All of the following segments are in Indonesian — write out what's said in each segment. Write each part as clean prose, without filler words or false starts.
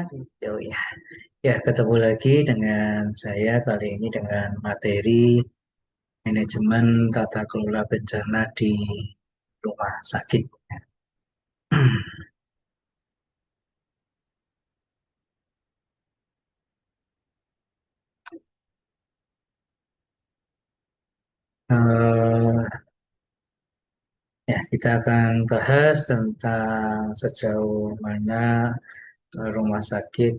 Gitu ya. Ya, ketemu lagi dengan saya kali ini dengan materi manajemen tata kelola bencana di rumah sakit. Eh, ya, kita akan bahas tentang sejauh mana rumah sakit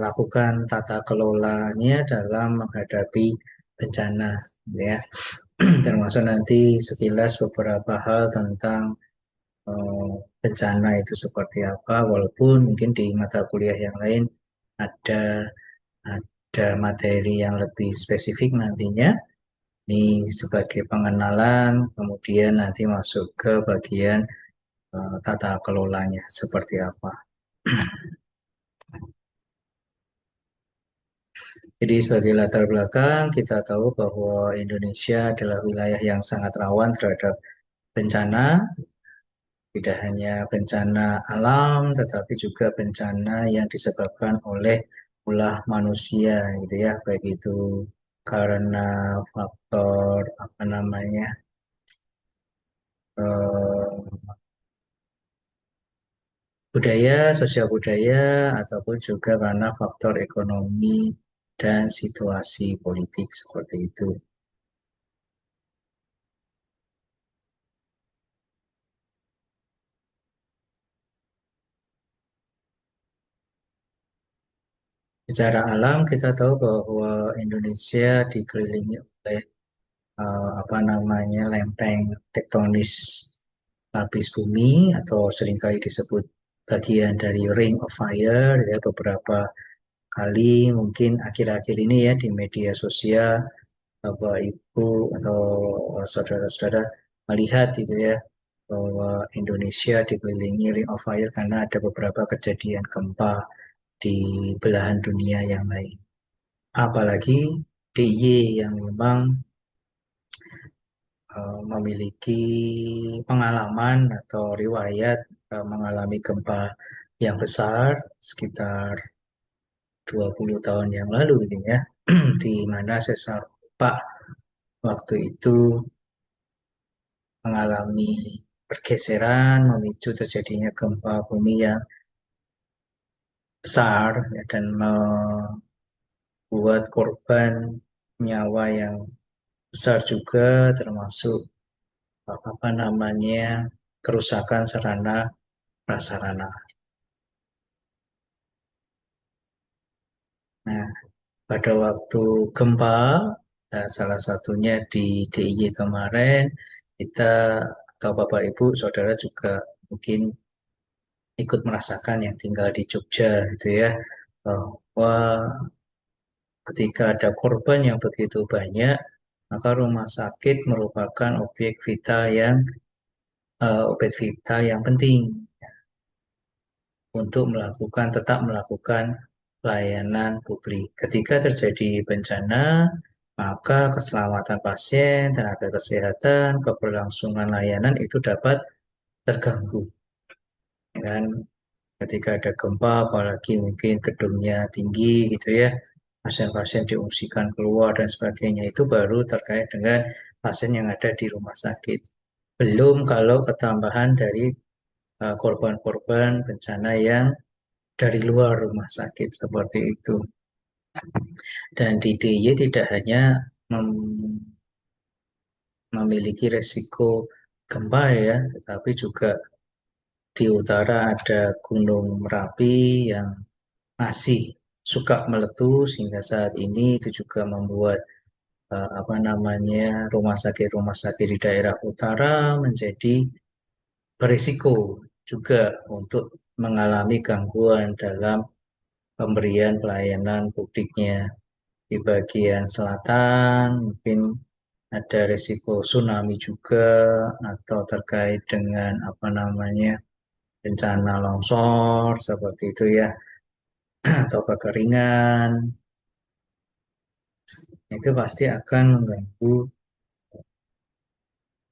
lakukan tata kelolanya dalam menghadapi bencana, ya. Termasuk nanti sekilas beberapa hal tentang eh, bencana itu seperti apa, walaupun mungkin di mata kuliah yang lain ada ada materi yang lebih spesifik nantinya. Ini sebagai pengenalan, kemudian nanti masuk ke bagian tata kelolanya seperti apa. Jadi sebagai latar belakang, kita tahu bahwa Indonesia adalah wilayah yang sangat rawan terhadap bencana, tidak hanya bencana alam, tetapi juga bencana yang disebabkan oleh ulah manusia, gitu ya, baik itu karena faktor apa namanya eh, budaya, sosial budaya, ataupun juga karena faktor ekonomi dan situasi politik seperti itu. Secara alam kita tahu bahwa Indonesia dikelilingi oleh apa namanya lempeng tektonis lapis bumi atau seringkali disebut bagian dari Ring of Fire, ya, beberapa kali mungkin akhir-akhir ini ya di media sosial Bapak Ibu atau saudara-saudara melihat itu ya bahwa Indonesia dikelilingi Ring of Fire karena ada beberapa kejadian gempa di belahan dunia yang lain. Apalagi DIY yang memang memiliki pengalaman atau riwayat mengalami gempa yang besar sekitar 20 tahun yang lalu ini ya, di mana sesar Pak waktu itu mengalami pergeseran memicu terjadinya gempa bumi yang besar, ya, dan membuat korban nyawa yang besar juga termasuk apa namanya kerusakan sarana prasarana. Nah, pada waktu gempa, salah satunya di DIY kemarin, kita atau Bapak Ibu, Saudara juga mungkin ikut merasakan yang tinggal di Jogja gitu ya, bahwa ketika ada korban yang begitu banyak, maka rumah sakit merupakan objek vital yang penting untuk tetap melakukan pelayanan publik. Ketika terjadi bencana, maka keselamatan pasien, tenaga kesehatan, keberlangsungan layanan itu dapat terganggu. Dan ketika ada gempa, apalagi mungkin gedungnya tinggi gitu ya, pasien-pasien diungsikan keluar dan sebagainya, itu baru terkait dengan pasien yang ada di rumah sakit. Belum kalau ketambahan dari korban-korban bencana yang dari luar rumah sakit seperti itu. Dan di DIY tidak hanya memiliki resiko gempa ya, tetapi juga di utara ada Gunung Merapi yang masih suka meletus hingga saat ini itu juga membuat apa namanya rumah sakit di daerah utara menjadi berisiko juga untuk mengalami gangguan dalam pemberian pelayanan publiknya. Di bagian selatan mungkin ada risiko tsunami juga atau terkait dengan apa namanya bencana longsor seperti itu ya atau kekeringan itu pasti akan mengganggu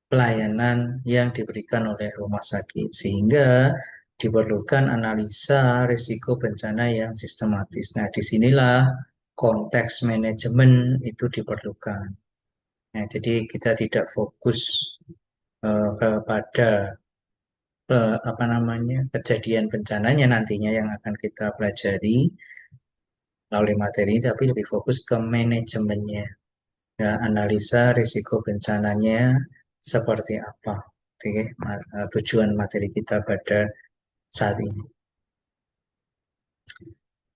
pelayanan yang diberikan oleh rumah sakit sehingga diperlukan analisa risiko bencana yang sistematis. Nah, disinilah konteks manajemen itu diperlukan. Nah, jadi kita tidak fokus kepada apa namanya kejadian bencananya nantinya yang akan kita pelajari melalui materi, tapi lebih fokus ke manajemennya. Ya, analisa risiko bencananya seperti apa. Oke, tujuan materi kita pada saat ini.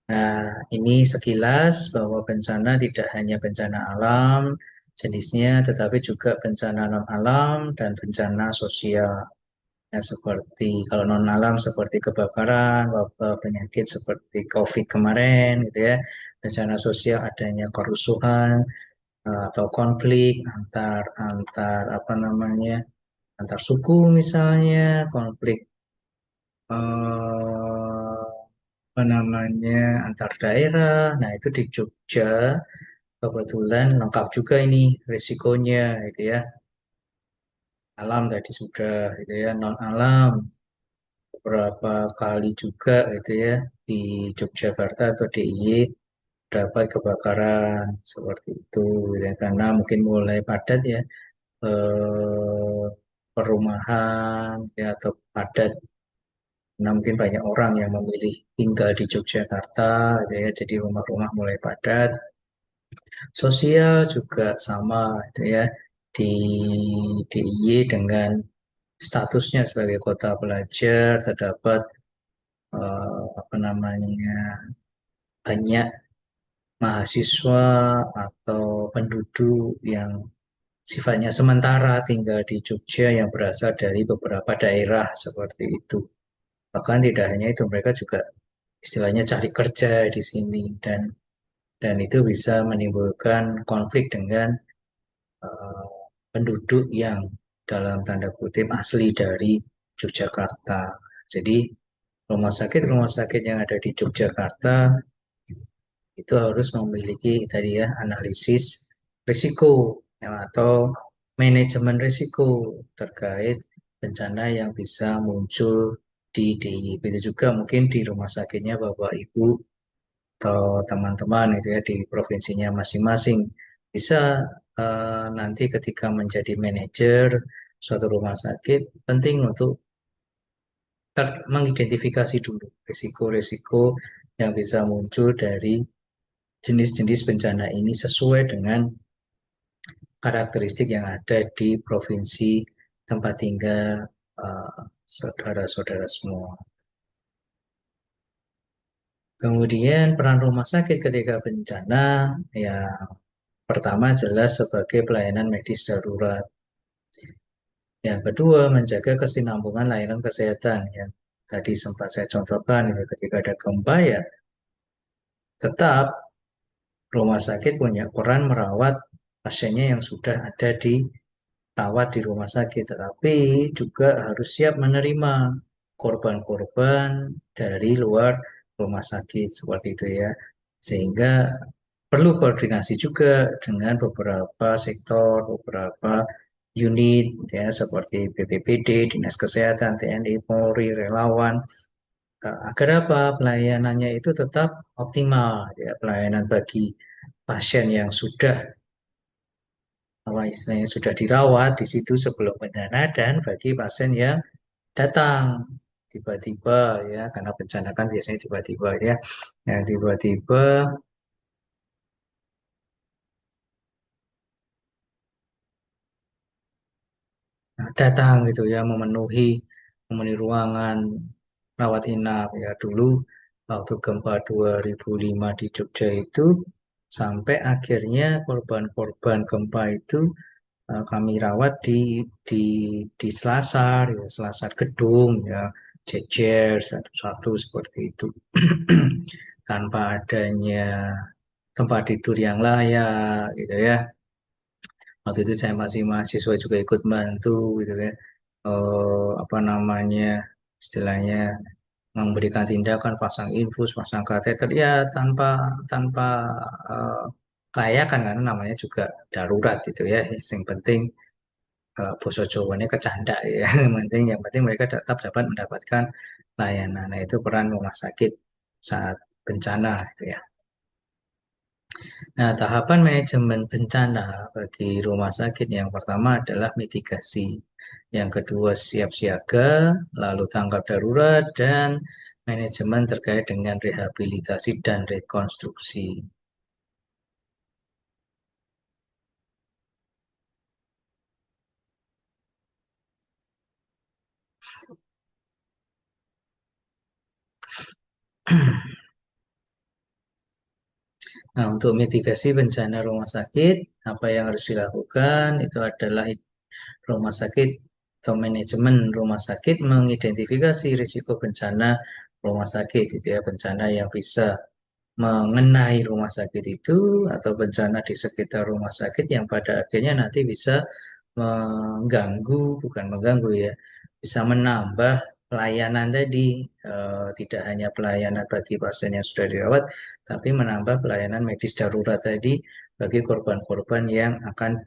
Nah, ini sekilas bahwa bencana tidak hanya bencana alam jenisnya, tetapi juga bencana non-alam dan bencana sosial. Ya, seperti kalau non-alam seperti kebakaran, wabah penyakit seperti COVID kemarin, gitu ya. Bencana sosial adanya kerusuhan atau konflik antar antar apa namanya antar suku misalnya, konflik apa namanya antar daerah. Nah, itu di Jogja kebetulan lengkap juga ini risikonya gitu ya. Alam tadi sudah gitu ya, non alam beberapa kali juga gitu ya di Yogyakarta atau DIY dapat kebakaran seperti itu gitu ya. Karena mungkin mulai padat ya eh, perumahan ya atau padat. Nah, mungkin banyak orang yang memilih tinggal di Yogyakarta gitu ya, jadi rumah-rumah mulai padat. Sosial juga sama gitu ya. Di DIY dengan statusnya sebagai kota pelajar terdapat apa namanya banyak mahasiswa atau penduduk yang sifatnya sementara tinggal di Jogja yang berasal dari beberapa daerah seperti itu. Bahkan tidak hanya itu, mereka juga istilahnya cari kerja di sini dan itu bisa menimbulkan konflik dengan eh, penduduk yang dalam tanda kutip asli dari Yogyakarta. Jadi rumah sakit yang ada di Yogyakarta itu harus memiliki tadi ya analisis risiko ya, atau manajemen risiko terkait bencana yang bisa muncul di DIY. Begitu juga mungkin di rumah sakitnya Bapak Ibu atau teman-teman itu ya di provinsinya masing-masing bisa nanti ketika menjadi manajer suatu rumah sakit penting untuk mengidentifikasi dulu risiko-risiko yang bisa muncul dari jenis-jenis bencana ini sesuai dengan karakteristik yang ada di provinsi tempat tinggal saudara-saudara semua. Kemudian peran rumah sakit ketika bencana, ya pertama jelas sebagai pelayanan medis darurat. Yang kedua menjaga kesinambungan layanan kesehatan. Yang tadi sempat saya contohkan, ya, ketika ada gempa ya tetap rumah sakit punya peran merawat pasiennya yang sudah ada di rawat di rumah sakit, tetapi juga harus siap menerima korban-korban dari luar rumah sakit seperti itu ya. Sehingga perlu koordinasi juga dengan beberapa sektor, beberapa unit ya seperti BPBD, Dinas Kesehatan, TNI, Polri, relawan agar apa pelayanannya itu tetap optimal ya pelayanan bagi pasien yang sudah apa istilahnya sudah dirawat di situ sebelum bencana dan bagi pasien yang datang tiba-tiba ya karena bencana kan biasanya tiba-tiba ya yang tiba-tiba datang gitu ya memenuhi ruangan rawat inap ya dulu waktu gempa 2005 di Jogja itu sampai akhirnya korban-korban gempa itu kami rawat di Selasar ya Selasar gedung ya jejer satu-satu seperti itu tanpa adanya tempat tidur yang layak gitu ya. Waktu itu saya masih mahasiswa juga ikut bantu gitu ya. Apa namanya istilahnya memberikan tindakan pasang infus, pasang kateter ya tanpa tanpa eh, layakan karena namanya juga darurat gitu ya. Yang penting boso Jawane kecandak ya. Yang penting mereka tetap dapat mendapatkan layanan. Nah, itu peran rumah sakit saat bencana itu ya. Nah, tahapan manajemen bencana bagi rumah sakit yang pertama adalah mitigasi. Yang kedua siap siaga, lalu tanggap darurat dan manajemen terkait dengan rehabilitasi dan rekonstruksi. Nah, untuk mitigasi bencana rumah sakit, apa yang harus dilakukan itu adalah rumah sakit atau manajemen rumah sakit mengidentifikasi risiko bencana rumah sakit, itu ya, bencana yang bisa mengenai rumah sakit itu atau bencana di sekitar rumah sakit yang pada akhirnya nanti bisa mengganggu, bukan mengganggu ya, bisa menambah pelayanan tadi, tidak hanya pelayanan bagi pasien yang sudah dirawat, tapi menambah pelayanan medis darurat tadi bagi korban-korban yang akan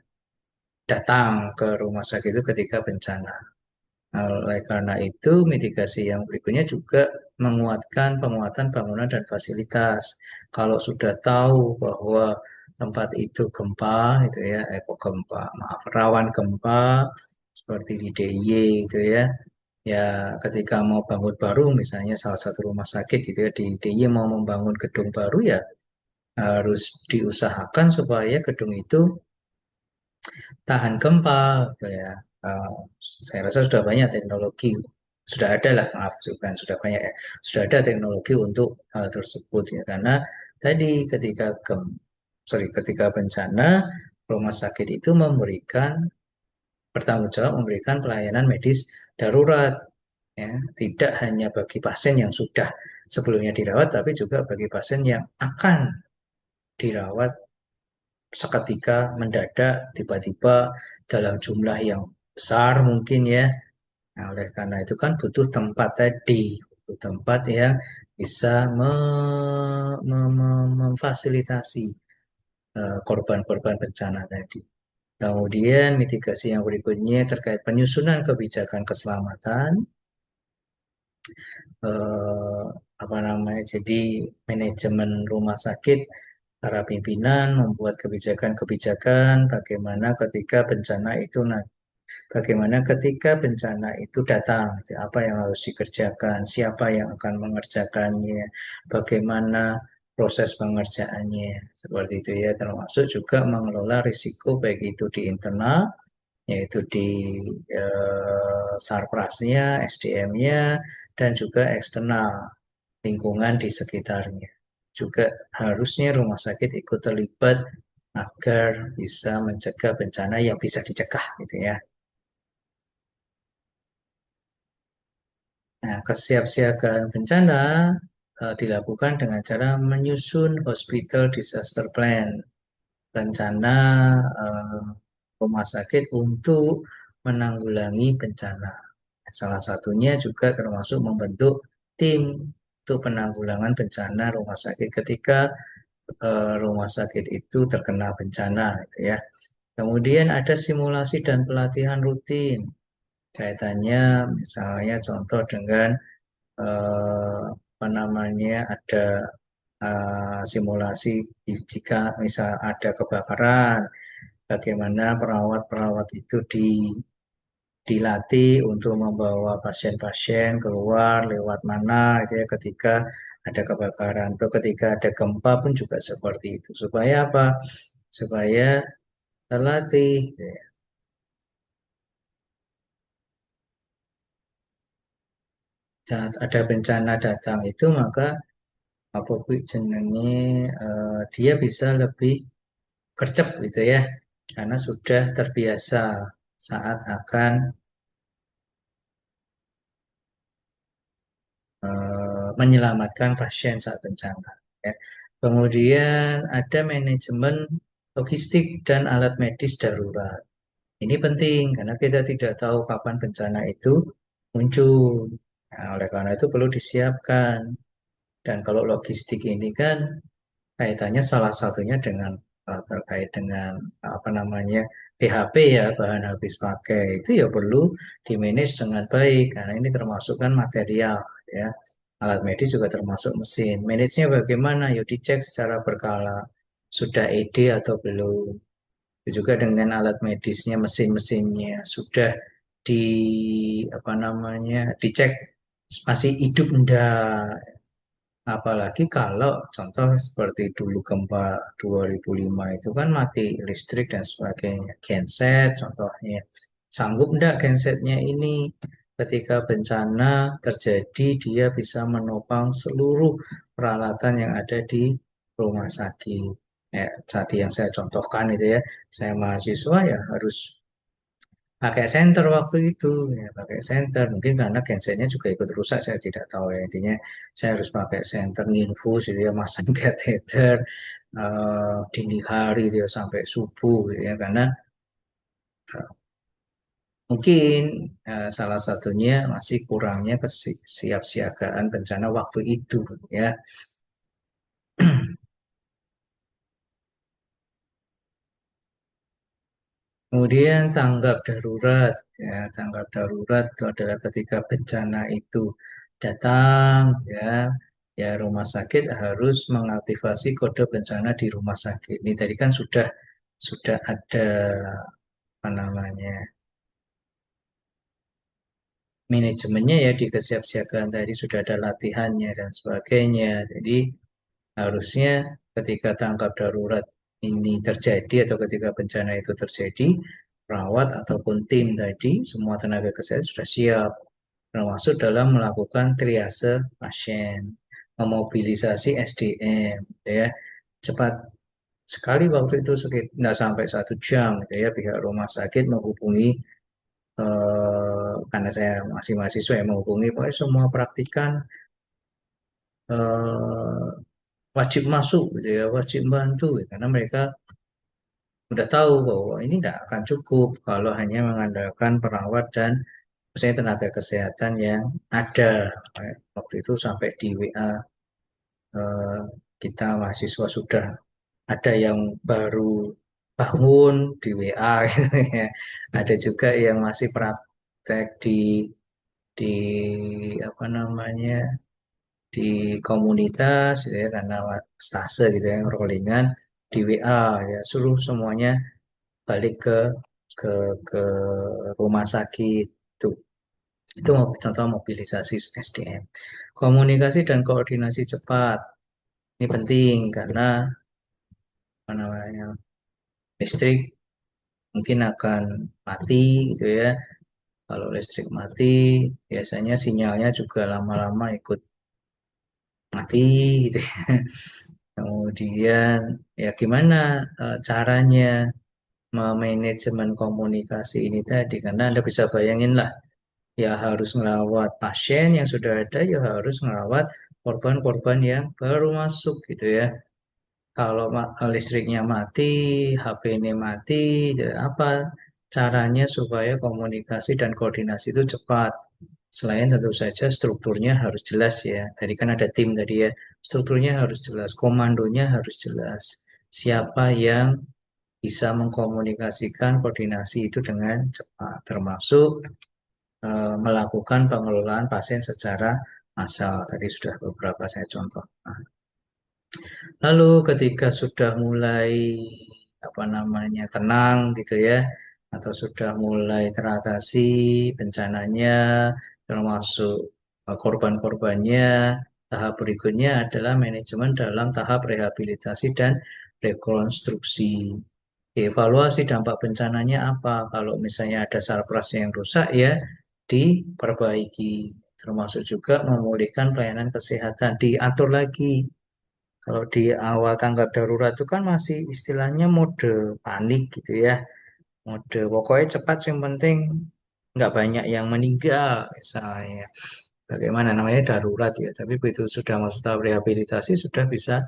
datang ke rumah sakit itu ketika bencana. Nah, oleh karena itu, mitigasi yang berikutnya juga menguatkan penguatan bangunan dan fasilitas. Kalau sudah tahu bahwa tempat itu gempa, itu ya, kok gempa, maaf, rawan gempa, seperti di DIY, itu ya, ya ketika mau bangun baru, misalnya salah satu rumah sakit gitu ya, di DIY mau membangun gedung baru ya, harus diusahakan supaya gedung itu tahan gempa gitu ya. Eh, saya rasa sudah banyak teknologi, sudah ada lah, maaf, bukan sudah banyak ya, sudah ada teknologi untuk hal tersebut ya, karena tadi ketika bencana rumah sakit itu bertanggung jawab memberikan pelayanan medis darurat ya, tidak hanya bagi pasien yang sudah sebelumnya dirawat, tapi juga bagi pasien yang akan dirawat seketika mendadak tiba-tiba dalam jumlah yang besar mungkin ya. Nah, oleh karena itu kan butuh tempat tadi, butuh tempat yang bisa memfasilitasi korban-korban bencana tadi. Kemudian mitigasi yang berikutnya terkait penyusunan kebijakan keselamatan, eh, apa namanya? Jadi manajemen rumah sakit, para pimpinan membuat kebijakan-kebijakan bagaimana ketika bencana itu datang, gitu, apa yang harus dikerjakan, siapa yang akan mengerjakannya, bagaimana proses pengerjaannya, seperti itu ya, termasuk juga mengelola risiko baik itu di internal, yaitu di sarprasnya, SDM-nya, dan juga eksternal, lingkungan di sekitarnya. Juga harusnya rumah sakit ikut terlibat agar bisa mencegah bencana yang bisa dicegah, gitu ya. Nah, kesiapsiagaan bencana dilakukan dengan cara menyusun Hospital Disaster Plan, rencana eh, rumah sakit untuk menanggulangi bencana. Salah satunya juga termasuk membentuk tim untuk penanggulangan bencana rumah sakit ketika rumah sakit itu terkena bencana, gitu ya. Kemudian ada simulasi dan pelatihan rutin kaitannya, misalnya contoh dengan apa namanya, ada simulasi jika misal ada kebakaran, bagaimana perawat-perawat itu dilatih untuk membawa pasien-pasien keluar lewat mana itu ya ketika ada kebakaran, atau ketika ada gempa pun juga seperti itu, supaya apa? Supaya terlatih gitu ya. Saat ada bencana datang itu, maka apa kuwi jenenge, dia bisa lebih gercep gitu ya, karena sudah terbiasa saat akan menyelamatkan pasien saat bencana ya. Kemudian ada manajemen logistik dan alat medis darurat. Ini penting karena kita tidak tahu kapan bencana itu muncul. Nah, oleh karena itu perlu disiapkan. Dan kalau logistik ini kan kaitannya salah satunya dengan terkait dengan apa namanya PHP ya, bahan habis pakai itu ya perlu di manage dengan baik karena ini termasuk kan material ya. Alat medis juga termasuk mesin. Manage-nya bagaimana? Yuk dicek secara berkala. Sudah ED atau belum? Juga dengan alat medisnya, mesin-mesinnya sudah di apa namanya dicek masih hidup enggak. Apalagi kalau contoh seperti dulu gempa 2005 itu kan mati listrik dan sebagainya. Genset contohnya. Sanggup enggak gensetnya ini ketika bencana terjadi dia bisa menopang seluruh peralatan yang ada di rumah sakit. Ya, tadi yang saya contohkan itu ya, saya mahasiswa ya harus pakai senter waktu itu ya pakai senter mungkin karena gensetnya juga ikut rusak saya tidak tahu ya intinya saya harus pakai senter nginfus gitu ya masang kateter dini hari dia sampai subuh gitu ya karena mungkin salah satunya masih kurangnya kesiapsiagaan bencana waktu itu ya. Kemudian tanggap darurat, ya, tanggap darurat itu adalah ketika bencana itu datang, ya rumah sakit harus mengaktifasi kode bencana di rumah sakit. Ini tadi kan sudah ada apa namanya manajemennya ya di kesiapsiagaan tadi sudah ada latihannya dan sebagainya. Jadi harusnya ketika tanggap darurat ini terjadi atau ketika bencana itu terjadi, perawat ataupun tim tadi, semua tenaga kesehatan sudah siap, termasuk dalam melakukan triase pasien, memobilisasi SDM, ya, cepat sekali waktu itu sekitar nggak sampai 1 jam, gitu ya, pihak rumah sakit menghubungi karena saya masih mahasiswa yang menghubungi pokoknya semua praktikan eh, wajib masuk gitu ya, wajib bantu ya. Karena mereka udah tahu bahwa ini tidak akan cukup kalau hanya mengandalkan perawat dan misalnya tenaga kesehatan yang ada. Waktu itu sampai di WA eh, kita mahasiswa sudah ada yang baru bangun di WA gitu ya. Ada juga yang masih praktek di apa namanya di komunitas gitu ya karena stase gitu ya rollingan di WA ya suruh semuanya balik ke ke rumah sakit itu contoh mobilisasi SDM. Komunikasi dan koordinasi cepat ini penting karena apa namanya listrik mungkin akan mati gitu ya. Kalau listrik mati biasanya sinyalnya juga lama-lama ikut mati gitu ya. Kemudian ya gimana caranya memanajemen komunikasi ini tadi karena Anda bisa bayangin lah ya harus merawat pasien yang sudah ada ya harus merawat korban-korban yang baru masuk gitu ya. Kalau listriknya mati, HP ini mati, ya apa caranya supaya komunikasi dan koordinasi itu cepat? Selain tentu saja strukturnya harus jelas ya. Tadi kan ada tim tadi ya. Strukturnya harus jelas, komandonya harus jelas. Siapa yang bisa mengkomunikasikan koordinasi itu dengan cepat, termasuk melakukan pengelolaan pasien secara massal. Tadi sudah beberapa saya contoh. Lalu ketika sudah mulai apa namanya tenang gitu ya, atau sudah mulai teratasi bencananya, termasuk korban-korbannya, tahap berikutnya adalah manajemen dalam tahap rehabilitasi dan rekonstruksi. Evaluasi dampak bencananya apa? Kalau misalnya ada sarpras yang rusak ya diperbaiki. Termasuk juga memulihkan pelayanan kesehatan, diatur lagi kalau di awal tanggap darurat itu kan masih istilahnya mode panik gitu ya. Mode pokoknya cepat yang penting nggak banyak yang meninggal misalnya. Bagaimana namanya darurat ya. Tapi begitu sudah masuk tahap rehabilitasi sudah bisa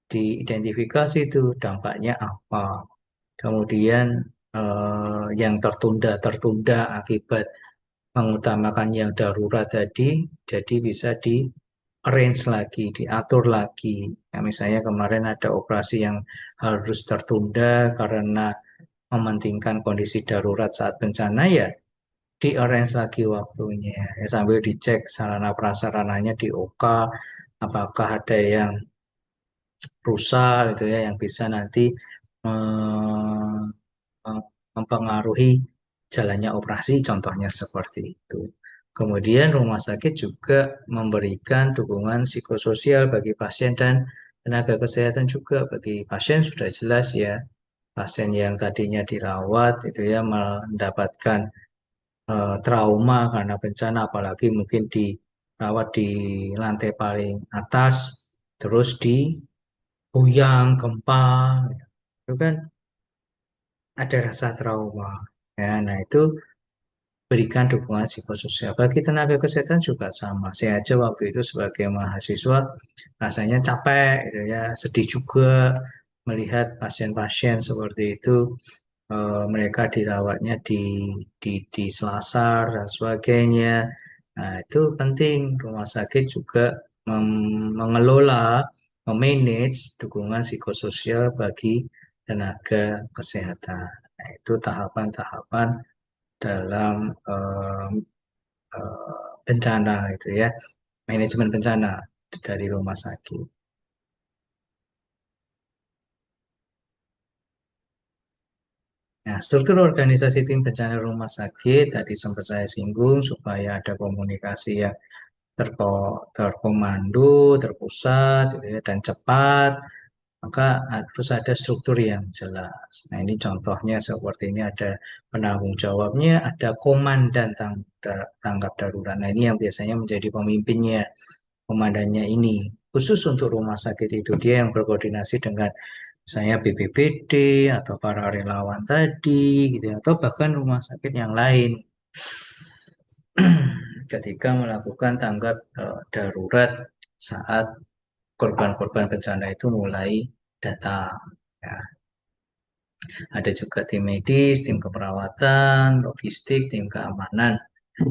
diidentifikasi itu dampaknya apa. Kemudian yang tertunda akibat mengutamakan yang darurat tadi jadi bisa diatasi arrange lagi, diatur lagi. Ya, misalnya kemarin ada operasi yang harus tertunda karena mementingkan kondisi darurat saat bencana, ya di-arrange lagi waktunya. Ya, sambil dicek sarana prasarananya di OK, apakah ada yang rusak gitu ya, yang bisa nanti eh, mempengaruhi jalannya operasi, contohnya seperti itu. Kemudian rumah sakit juga memberikan dukungan psikososial bagi pasien dan tenaga kesehatan juga. Bagi pasien sudah jelas ya, pasien yang tadinya dirawat itu ya mendapatkan trauma karena bencana, apalagi mungkin dirawat di lantai paling atas, terus digoyang gempa, itu kan ada rasa trauma. Ya, nah itu berikan dukungan psikososial. Bagi tenaga kesehatan juga sama. Saya aja waktu itu sebagai mahasiswa rasanya capek, gitu ya, sedih juga melihat pasien-pasien seperti itu. Mereka dirawatnya di selasar dan sebagainya. Nah, itu penting rumah sakit juga mengelola, memanage dukungan psikososial bagi tenaga kesehatan. Nah, itu tahapan-tahapan dalam bencana itu ya, manajemen bencana dari rumah sakit. Nah, struktur organisasi tim bencana rumah sakit tadi sempat saya singgung supaya ada komunikasi yang terkomando, terpusat, gitu ya, dan cepat, maka harus ada struktur yang jelas. Nah, ini contohnya seperti ini ada penanggung jawabnya, ada komandan tanggap darurat. Nah, ini yang biasanya menjadi pemimpinnya, komandannya ini. Khusus untuk rumah sakit itu dia yang berkoordinasi dengan saya BPBD atau para relawan tadi, gitu ya, atau bahkan rumah sakit yang lain ketika melakukan tanggap darurat saat korban-korban bencana itu mulai datang. Ya, ada juga tim medis, tim keperawatan, logistik, tim keamanan,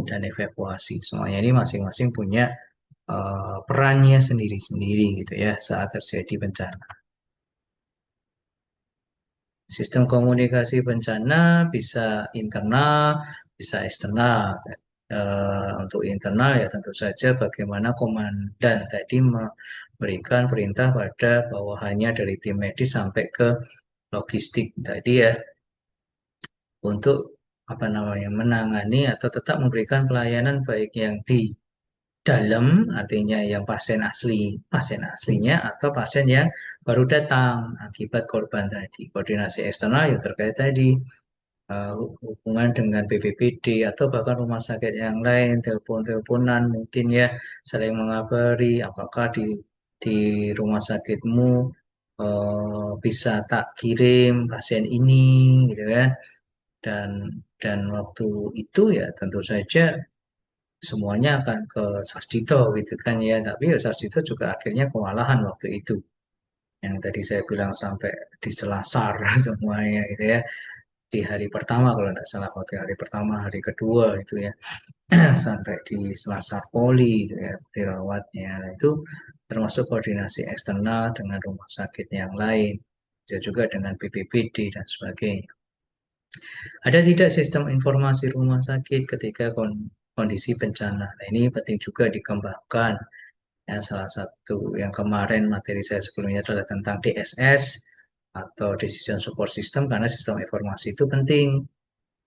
dan evakuasi. Semuanya ini masing-masing punya perannya sendiri-sendiri gitu ya saat terjadi bencana. Sistem komunikasi bencana bisa internal, bisa eksternal. Untuk internal ya tentu saja bagaimana komandan tadi memberikan perintah pada bawahannya dari tim medis sampai ke logistik tadi ya untuk apa namanya menangani atau tetap memberikan pelayanan baik yang di dalam artinya yang pasien aslinya atau pasien yang baru datang akibat korban tadi. Koordinasi eksternal yang terkait tadi hubungan dengan BPBD atau bahkan rumah sakit yang lain, telepon-teleponan mungkin ya saling mengabari apakah di rumah sakitmu bisa tak kirim pasien ini gitu kan. Dan waktu itu ya tentu saja semuanya akan ke Sasdito gitu kan ya. Tapi ya Sasdito juga akhirnya kewalahan waktu itu. Yang tadi saya bilang sampai di Selasar semuanya gitu ya. Di hari pertama kalau tidak salah, waktu hari pertama, hari kedua itu ya. Sampai di Selasar Poli gitu ya, dirawatnya. Nah, itu termasuk koordinasi eksternal dengan rumah sakit yang lain. Juga dengan BPBD dan sebagainya. Ada tidak sistem informasi rumah sakit ketika kondisi bencana? Nah, ini penting juga dikembangkan. Ya, salah satu yang kemarin materi saya sebelumnya adalah tentang DSS atau Decision Support System karena sistem informasi itu penting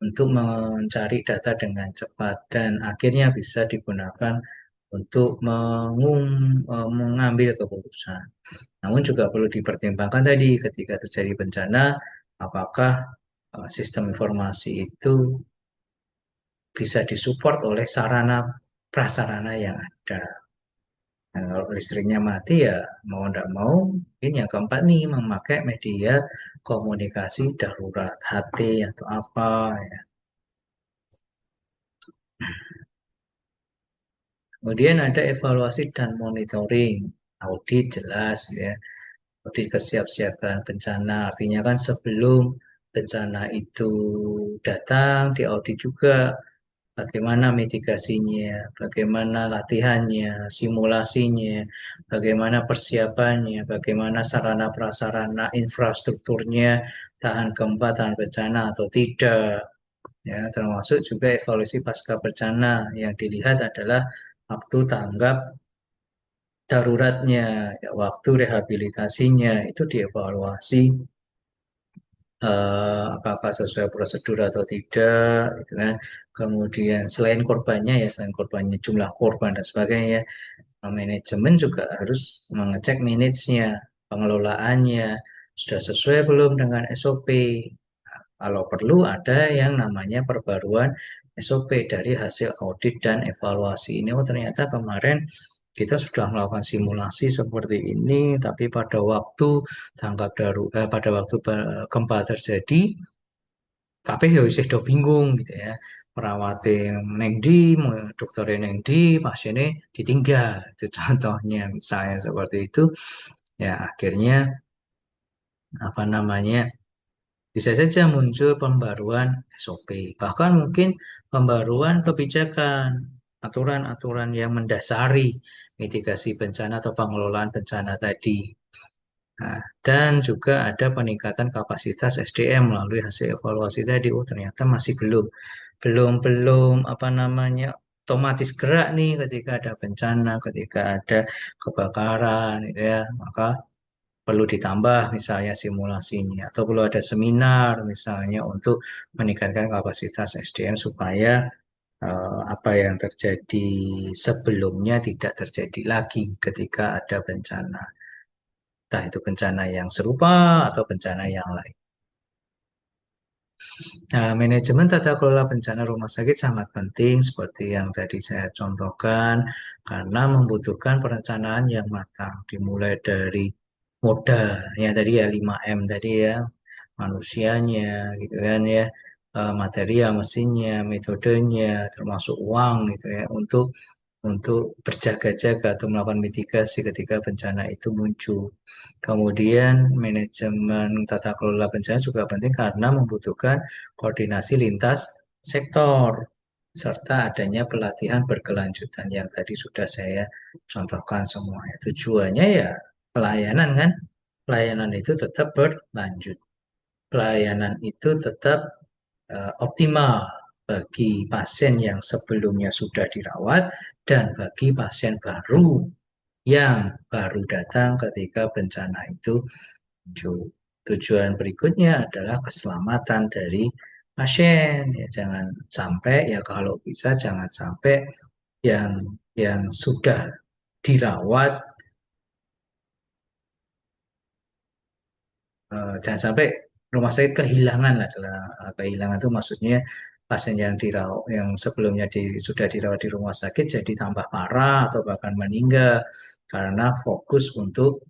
untuk mencari data dengan cepat dan akhirnya bisa digunakan untuk mengambil keputusan. Namun juga perlu dipertimbangkan tadi ketika terjadi bencana, apakah sistem informasi itu bisa disupport oleh sarana prasarana yang ada. Nah, kalau listriknya mati ya mau tidak mau, mungkin yang keempat nih memakai media komunikasi darurat, HT atau apa ya. Kemudian ada evaluasi dan monitoring, audit jelas ya, audit kesiapsiagaan bencana. Artinya kan sebelum bencana itu datang, diaudit juga bagaimana mitigasinya, bagaimana latihannya, simulasinya, bagaimana persiapannya, bagaimana sarana prasarana infrastrukturnya tahan gempa, tahan bencana atau tidak. Ya, termasuk juga evaluasi pasca bencana yang dilihat adalah waktu tanggap daruratnya, ya, waktu rehabilitasinya itu dievaluasi apakah sesuai prosedur atau tidak, gitu kan. Kemudian selain korbannya ya, selain korbannya jumlah korban dan sebagainya, manajemen juga harus mengecek manage-nya, pengelolaannya sudah sesuai belum dengan SOP. Kalau perlu ada yang namanya perbaruan SOP dari hasil audit dan evaluasi ini. Oh ternyata kemarin kita sudah melakukan simulasi seperti ini, tapi pada waktu pada waktu gempa terjadi, kabeh ya isih do bingung gitu ya. Perawatnya neng di, dokternya neng di, pasiennya ditinggal. Itu contohnya misalnya seperti itu. Ya akhirnya apa namanya bisa saja muncul pembaruan SOP, bahkan mungkin pembaruan kebijakan, aturan-aturan yang mendasari mitigasi bencana atau pengelolaan bencana tadi. Nah, dan juga ada peningkatan kapasitas SDM melalui hasil evaluasi tadi. Oh, ternyata masih belum apa namanya otomatis gerak nih ketika ada bencana, ketika ada kebakaran, gitu ya. Maka perlu ditambah misalnya simulasinya atau perlu ada seminar misalnya untuk meningkatkan kapasitas SDM supaya apa yang terjadi sebelumnya tidak terjadi lagi ketika ada bencana. Entah itu bencana yang serupa atau bencana yang lain. Nah, manajemen tata kelola bencana rumah sakit sangat penting seperti yang tadi saya contohkan karena membutuhkan perencanaan yang matang dimulai dari modal ya tadi ya 5M tadi ya, manusianya gitu kan ya, material mesinnya, metodenya termasuk uang gitu ya untuk berjaga-jaga atau melakukan mitigasi ketika bencana itu muncul. Kemudian manajemen tata kelola bencana juga penting karena membutuhkan koordinasi lintas sektor serta adanya pelatihan berkelanjutan yang tadi sudah saya contohkan semuanya. Tujuannya ya pelayanan kan, pelayanan itu tetap berlanjut. Pelayanan itu tetap optimal bagi pasien yang sebelumnya sudah dirawat dan bagi pasien baru yang baru datang ketika bencana itu muncul. Tujuan berikutnya adalah keselamatan dari pasien. Ya, jangan sampai ya kalau bisa jangan sampai yang sudah dirawat jangan sampai rumah sakit kehilangan adalah kehilangan itu maksudnya pasien yang dirawat yang sebelumnya sudah dirawat di rumah sakit jadi tambah parah atau bahkan meninggal karena fokus untuk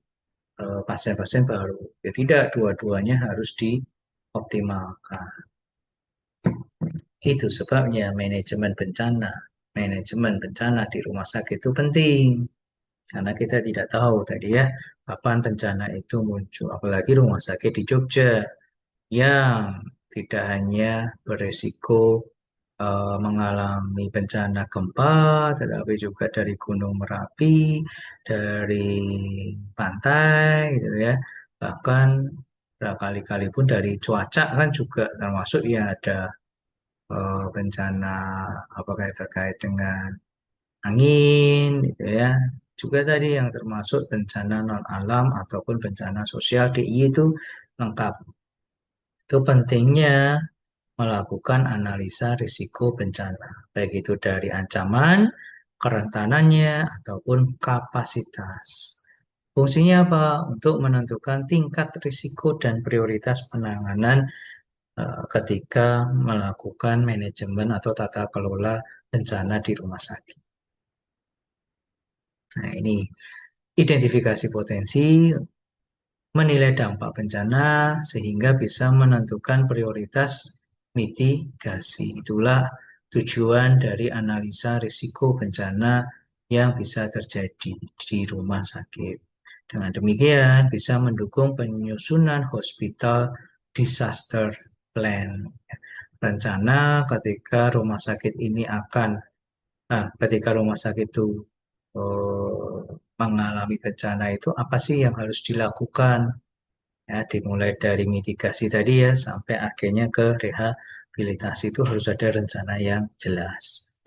pasien-pasien baru. Ya tidak, dua-duanya harus dioptimalkan. Itu sebabnya manajemen bencana di rumah sakit itu penting. Karena kita tidak tahu tadi ya, kapan bencana itu muncul. Apalagi rumah sakit di Jogja yang tidak hanya beresiko mengalami bencana gempa, tetapi juga dari Gunung Merapi, dari pantai, gitu ya. Bahkan berkali-kali pun dari cuaca kan juga termasuk ya ada bencana apakah terkait dengan angin, gitu ya. Juga tadi yang termasuk bencana non alam ataupun bencana sosial DI itu lengkap. Itu pentingnya melakukan analisa risiko bencana, baik itu dari ancaman, kerentanannya, ataupun kapasitas. Fungsinya apa? Untuk menentukan tingkat risiko dan prioritas penanganan ketika melakukan manajemen atau tata kelola bencana di rumah sakit. Nah, ini identifikasi potensi, menilai dampak bencana sehingga bisa menentukan prioritas mitigasi. Itulah tujuan dari analisa risiko bencana yang bisa terjadi di rumah sakit. Dengan demikian bisa mendukung penyusunan hospital disaster plan rencana ketika rumah sakit ini akan, ketika rumah sakit itu eh, mengalami bencana itu apa sih yang harus dilakukan? Ya, dimulai dari mitigasi tadi ya sampai akhirnya ke rehabilitasi itu harus ada rencana yang jelas.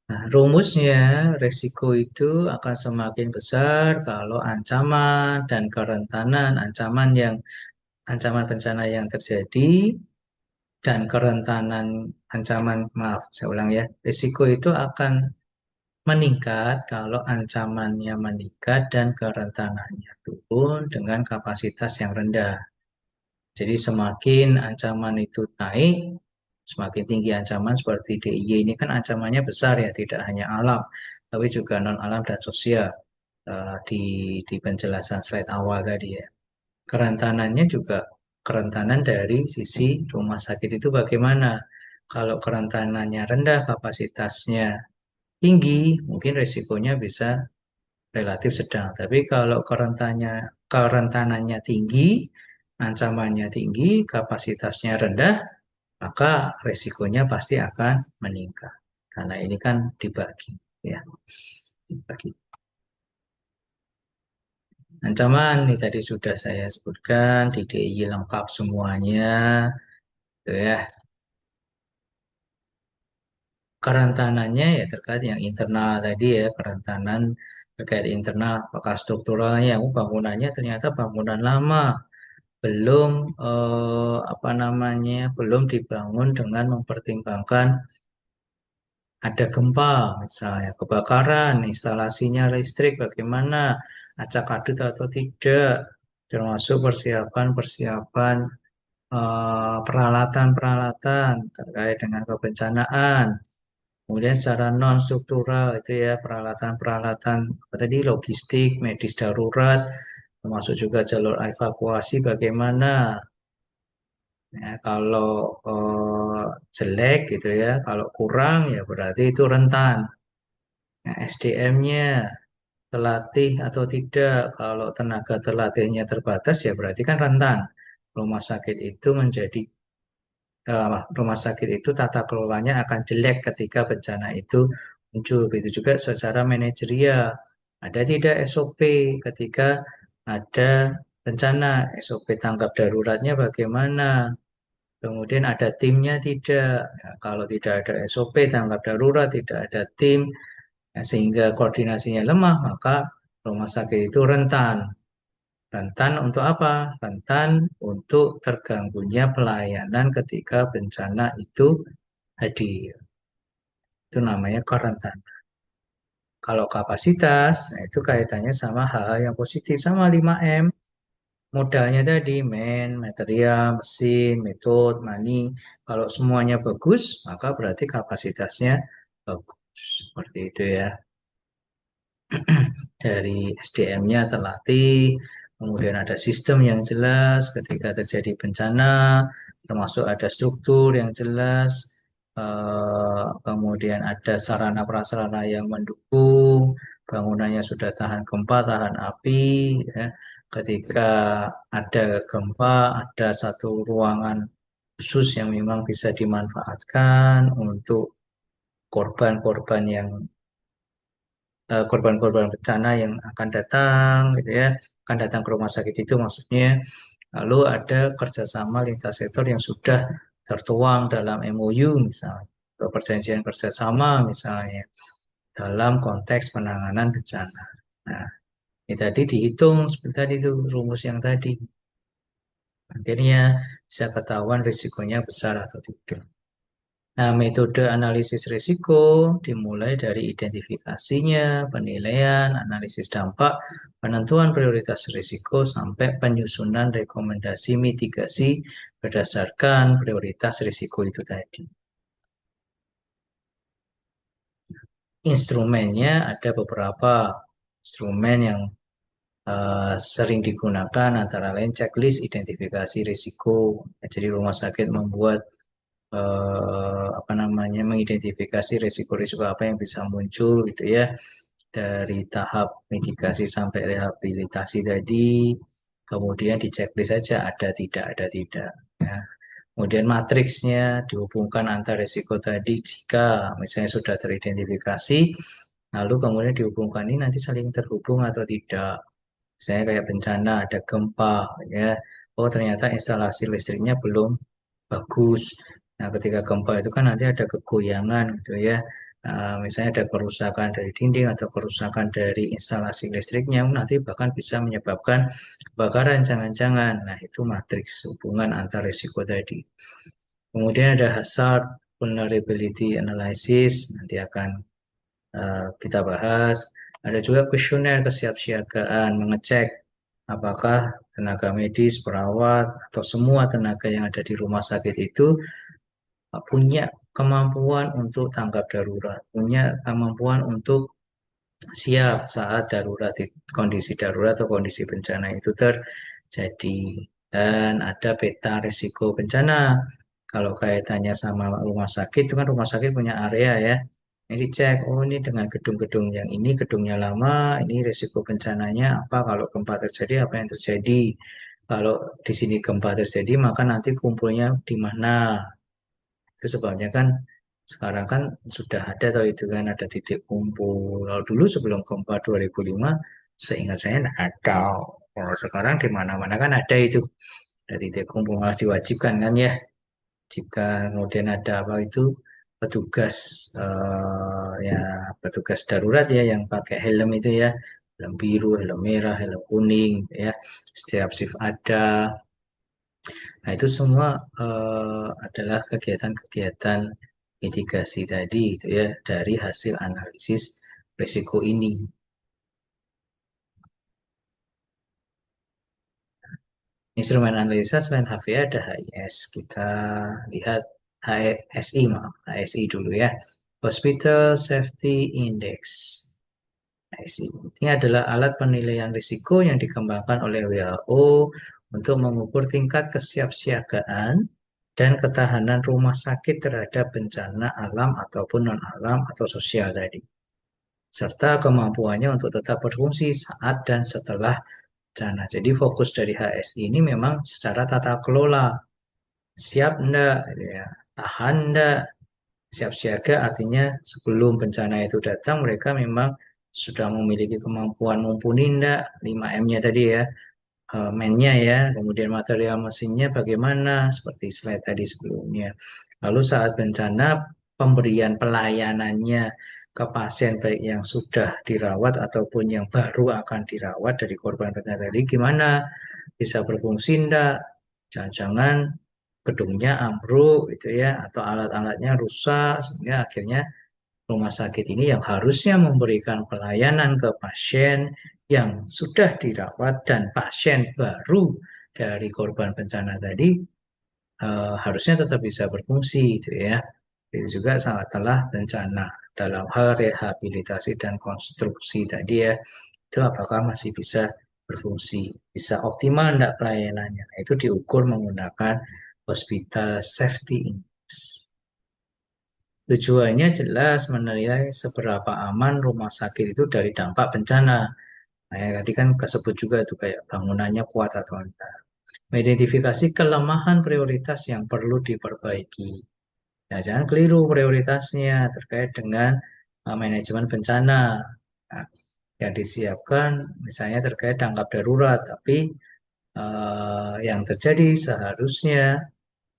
Nah, rumusnya resiko itu akan semakin besar kalau ancaman dan kerentanan ancaman bencana yang terjadi dan kerentanan ancaman, maaf, saya ulang ya, risiko itu akan meningkat kalau ancamannya meningkat dan kerentanannya turun dengan kapasitas yang rendah. Jadi semakin ancaman itu naik, semakin tinggi ancaman seperti DIY ini kan ancamannya besar ya, tidak hanya alam, tapi juga non-alam dan sosial di penjelasan slide awal tadi ya. Kerentanannya juga kerentanan dari sisi rumah sakit itu bagaimana? Kalau kerentanannya rendah, kapasitasnya tinggi, mungkin resikonya bisa relatif sedang. Tapi kalau kerentanannya tinggi, ancamannya tinggi, kapasitasnya rendah, maka resikonya pasti akan meningkat. Karena ini kan dibagi, ya, dibagi. Ancaman ini tadi sudah saya sebutkan, di DIY lengkap semuanya, gitu ya. Kerentanannya ya terkait yang internal tadi ya, kerentanan terkait internal, apakah strukturalnya, bangunannya ternyata bangunan lama, belum apa namanya, belum dibangun dengan mempertimbangkan ada gempa, misalnya kebakaran, instalasinya listrik bagaimana, acak adut atau tidak, termasuk persiapan-persiapan peralatan-peralatan terkait dengan kebencanaan. Kemudian secara non struktural itu ya peralatan-peralatan apa tadi, logistik, medis darurat, termasuk juga jalur evakuasi bagaimana. Ya, kalau jelek gitu ya, kalau kurang ya berarti itu rentan. Nah, SDM-nya terlatih atau tidak. Kalau tenaga terlatihnya terbatas ya berarti kan rentan. Rumah sakit itu menjadi rumah sakit itu tata kelolanya akan jelek ketika bencana itu muncul. Begitu juga secara manajerial. Ada tidak SOP ketika ada bencana? SOP tanggap daruratnya bagaimana? Kemudian ada timnya tidak? Ya, kalau tidak ada SOP tanggap darurat, tidak ada tim, ya, sehingga koordinasinya lemah, maka rumah sakit itu rentan. Rentan untuk apa? Rentan untuk terganggunya pelayanan ketika bencana itu hadir. Itu namanya kerentan. Kalau kapasitas, nah itu kaitannya sama hal-hal yang positif, sama 5M. Modalnya tadi, material, mesin, metode, money. Kalau semuanya bagus, maka berarti kapasitasnya bagus. Seperti itu ya. Dari SDM-nya terlatih, kemudian ada sistem yang jelas ketika terjadi bencana, termasuk ada struktur yang jelas, kemudian ada sarana prasarana yang mendukung, bangunannya sudah tahan gempa, tahan api, ya. Ketika ada gempa, ada satu ruangan khusus yang memang bisa dimanfaatkan untuk korban-korban yang korban-korban bencana yang akan datang gitu ya, akan datang ke rumah sakit itu maksudnya. Lalu ada kerjasama lintas sektor yang sudah tertuang dalam MOU misalnya, atau perjanjian kerjasama misalnya dalam konteks penanganan bencana. Nah, ini tadi dihitung seperti tadi itu rumus yang tadi. Akhirnya bisa ketahuan risikonya besar atau tidak. Nah, metode analisis risiko dimulai dari identifikasinya, penilaian, analisis dampak, penentuan prioritas risiko, sampai penyusunan rekomendasi mitigasi berdasarkan prioritas risiko itu tadi. Instrumennya ada beberapa instrumen yang sering digunakan, antara lain checklist identifikasi risiko. Jadi rumah sakit membuat apa namanya, mengidentifikasi risiko-risiko apa yang bisa muncul gitu ya, dari tahap mitigasi sampai rehabilitasi tadi. kemudian di checklist saja ada tidak. Ya. Kemudian matriksnya dihubungkan antar risiko tadi jika misalnya sudah teridentifikasi, lalu kemudian dihubungkan ini nanti saling terhubung atau tidak. Misalnya kayak bencana, ada gempa, ya. Oh ternyata instalasi listriknya belum bagus. Nah ketika gempa itu kan nanti ada kegoyangan gitu ya. Misalnya ada kerusakan dari dinding atau kerusakan dari instalasi listriknya, nanti bahkan bisa menyebabkan kebakaran jangan-jangan. Nah itu matriks hubungan antar risiko tadi. Kemudian ada hazard vulnerability analysis, nanti akan kita bahas. Ada juga kuesioner kesiapsiagaan, mengecek apakah tenaga medis, perawat, atau semua tenaga yang ada di rumah sakit itu punya kemampuan untuk tanggap darurat, punya kemampuan untuk siap saat darurat, kondisi darurat atau kondisi bencana itu terjadi. Dan ada peta risiko bencana. Kalau kaitannya sama rumah sakit, itu kan rumah sakit punya area ya. Ini dicek, oh ini dengan gedung-gedung yang ini, gedungnya lama, ini risiko bencananya apa, kalau gempa terjadi, apa yang terjadi. Kalau di sini gempa terjadi, maka nanti kumpulnya di mana. Itu sebabnya kan sekarang kan sudah ada atau itu kan ada titik kumpul. Kalau dulu sebelum gempa 2005, seingat saya tidak ada. Kalau sekarang di mana-mana kan ada itu. Ada titik kumpul malah diwajibkan kan ya. Jika kemudian ada apa itu petugas ya petugas darurat ya yang pakai helm itu ya. Helm biru, helm merah, helm kuning ya. Setiap shift ada. Nah, itu semua adalah kegiatan-kegiatan mitigasi tadi itu ya dari hasil analisis risiko ini. Instrumen analisa selain HVA ada HIS. Kita lihat HSI, maaf, HSI dulu ya. Hospital Safety Index. HSI. Ini adalah alat penilaian risiko yang dikembangkan oleh WHO untuk mengukur tingkat kesiapsiagaan dan ketahanan rumah sakit terhadap bencana alam ataupun non-alam atau sosial tadi, serta kemampuannya untuk tetap berfungsi saat dan setelah bencana. Jadi fokus dari HSI ini memang secara tata kelola, siap enggak, gitu ya, tahan enggak, siap siaga artinya sebelum bencana itu datang mereka memang sudah memiliki kemampuan mumpuni enggak 5M-nya tadi ya, mainnya ya, kemudian material mesinnya bagaimana, seperti slide tadi sebelumnya. Lalu saat bencana, pemberian pelayanannya ke pasien baik yang sudah dirawat ataupun yang baru akan dirawat dari korban bencana tadi, gimana? Bisa berfungsi enggak? Jangan-jangan gedungnya ambruk gitu ya, atau alat-alatnya rusak, sehingga akhirnya rumah sakit ini yang harusnya memberikan pelayanan ke pasien yang sudah dirawat dan pasien baru dari korban bencana tadi harusnya tetap bisa berfungsi gitu ya. Itu juga telah bencana dalam hal rehabilitasi dan konstruksi tadi ya. Itu apakah masih bisa berfungsi, bisa optimal enggak pelayanannya. Nah, itu diukur menggunakan Hospital Safety Index. Tujuannya jelas menilai seberapa aman rumah sakit itu dari dampak bencana. Nah, ya, tadi kan kesebut juga itu kayak bangunannya kuat atau enggak. Mengidentifikasi kelemahan prioritas yang perlu diperbaiki. Nah, jangan keliru prioritasnya terkait dengan manajemen bencana. Nah, yang disiapkan misalnya terkait tanggap darurat, tapi yang terjadi seharusnya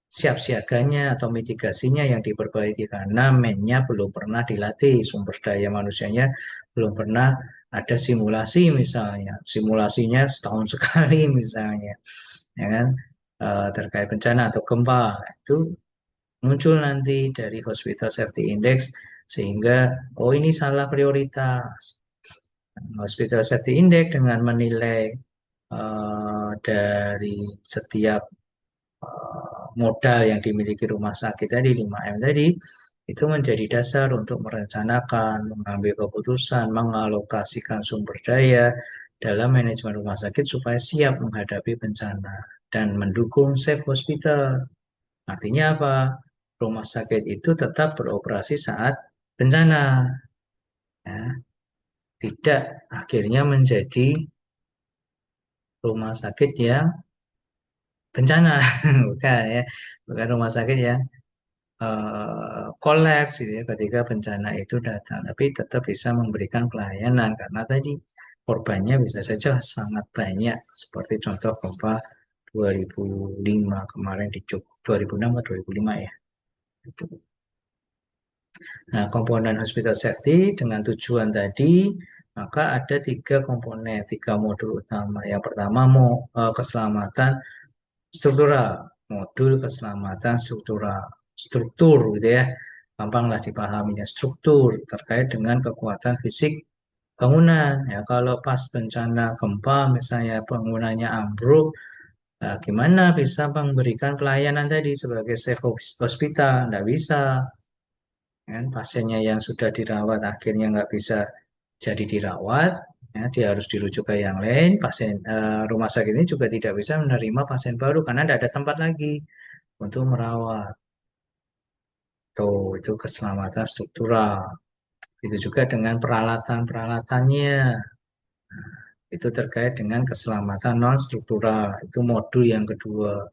siap siaganya atau mitigasinya yang diperbaiki karena mainnya belum pernah dilatih, sumber daya manusianya belum pernah ada simulasi misalnya, simulasinya setahun sekali misalnya, ya kan. Terkait bencana atau gempa itu muncul nanti dari Hospital Safety Index sehingga oh ini salah prioritas. Hospital Safety Index dengan menilai dari setiap modal yang dimiliki rumah sakit tadi 5M tadi itu menjadi dasar untuk merencanakan, mengambil keputusan, mengalokasikan sumber daya dalam manajemen rumah sakit supaya siap menghadapi bencana dan mendukung safe hospital. Artinya apa? Rumah sakit itu tetap beroperasi saat bencana, ya. Tidak akhirnya menjadi rumah sakit yang bencana, bukan ya, bukan rumah sakit yang kolaps gitu ya ketika bencana itu datang, tapi tetap bisa memberikan pelayanan karena tadi korbannya bisa saja sangat banyak seperti contoh gempa 2005 kemarin di Jogja, 2006 atau 2005 ya. Itu. Nah, komponen hospital safety dengan tujuan tadi, maka ada tiga komponen, tiga modul utama. Yang pertama mau keselamatan struktural, modul keselamatan struktural, struktur gitu ya, gampanglah dipahaminya, struktur terkait dengan kekuatan fisik bangunan. Ya, kalau pas bencana gempa misalnya bangunannya ambruk, nah, gimana bisa memberikan pelayanan tadi sebagai safe hospital? Nggak bisa, kan? Pasiennya yang sudah dirawat akhirnya nggak bisa jadi dirawat, ya, dia harus dirujuk ke yang lain. Pasien rumah sakit ini juga tidak bisa menerima pasien baru karena tidak ada tempat lagi untuk merawat. Tuh, itu keselamatan struktural. Itu juga dengan peralatan-peralatannya. Itu terkait dengan keselamatan non struktural. Itu modul yang kedua.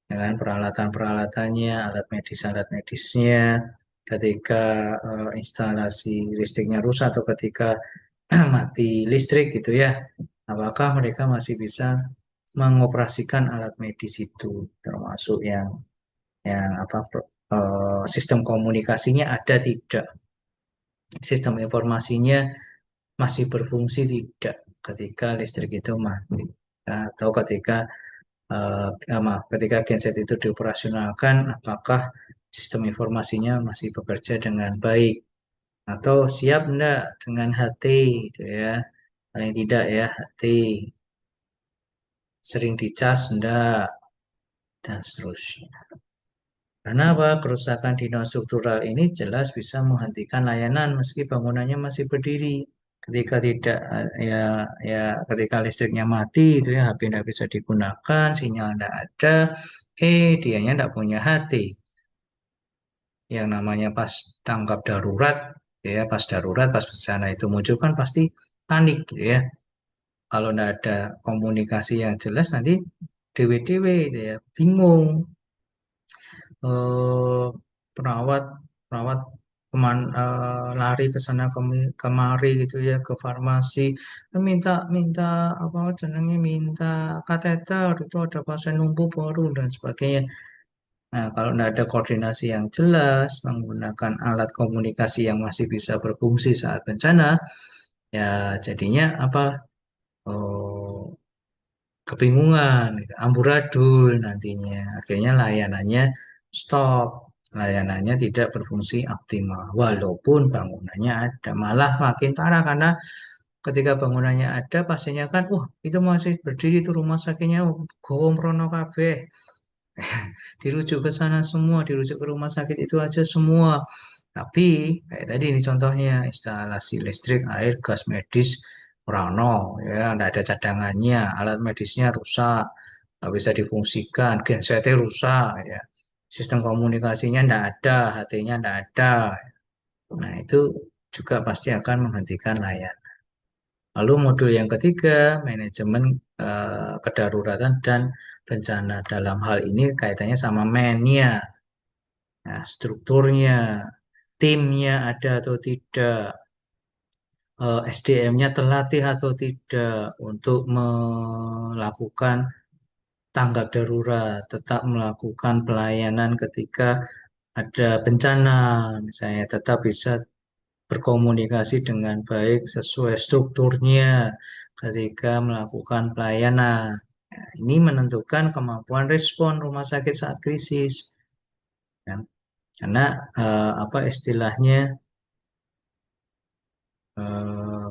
Dengan peralatan-peralatannya, alat medisnya, ketika instalasi listriknya rusak atau ketika mati listrik gitu ya, apakah mereka masih bisa mengoperasikan alat medis itu, termasuk yang apa sistem komunikasinya ada tidak, sistem informasinya masih berfungsi tidak ketika listrik itu mati, atau ketika maaf, ketika genset itu dioperasionalkan, apakah sistem informasinya masih bekerja dengan baik atau siap enggak dengan HT gitu ya, paling tidak ya HT sering dicas enggak dan seterusnya. Karena apa? Kerusakan di non struktural ini jelas bisa menghentikan layanan meski bangunannya masih berdiri. Ketika tidak ya ya ketika listriknya mati itu ya HP tidak bisa digunakan, sinyal tidak ada, dianya tidak punya HT. Yang namanya pas tanggap darurat, ya pas darurat, pas bencana itu muncul kan pasti panik gitu ya. Kalau tidak ada komunikasi yang jelas nanti dewe-dewe gitu ya, bingung. eh, perawat perawat lari ke sana kemari gitu ya ke farmasi, minta minta apa jenenge, minta kateter, itu ada pasien lumpuh baru dan sebagainya. Nah, kalau tidak ada koordinasi yang jelas menggunakan alat komunikasi yang masih bisa berfungsi saat bencana, ya jadinya apa? Oh, kebingungan, gitu, amburadul nantinya. Akhirnya layanannya stop, layanannya tidak berfungsi optimal. Walaupun bangunannya ada, malah makin parah karena ketika bangunannya ada, pasiennya kan, wah itu masih berdiri itu rumah sakitnya, gowo mrono kabeh. Dirujuk ke sana semua, dirujuk ke rumah sakit itu aja semua. Tapi kayak tadi ini contohnya instalasi listrik, air, gas medis, Rano, ya, tidak ada cadangannya, alat medisnya rusak, nggak bisa difungsikan, gensetnya rusak, ya, sistem komunikasinya tidak ada, HT-nya tidak ada. Nah itu juga pasti akan menghentikan layar. Lalu modul yang ketiga, manajemen kedaruratan dan bencana. Dalam hal ini kaitannya sama man-nya, nah, strukturnya, timnya ada atau tidak, SDM-nya terlatih atau tidak untuk melakukan tanggap darurat, tetap melakukan pelayanan ketika ada bencana, misalnya tetap bisa berkomunikasi dengan baik sesuai strukturnya ketika melakukan pelayanan. Nah, ini menentukan kemampuan respon rumah sakit saat krisis, kan? Karena apa istilahnya,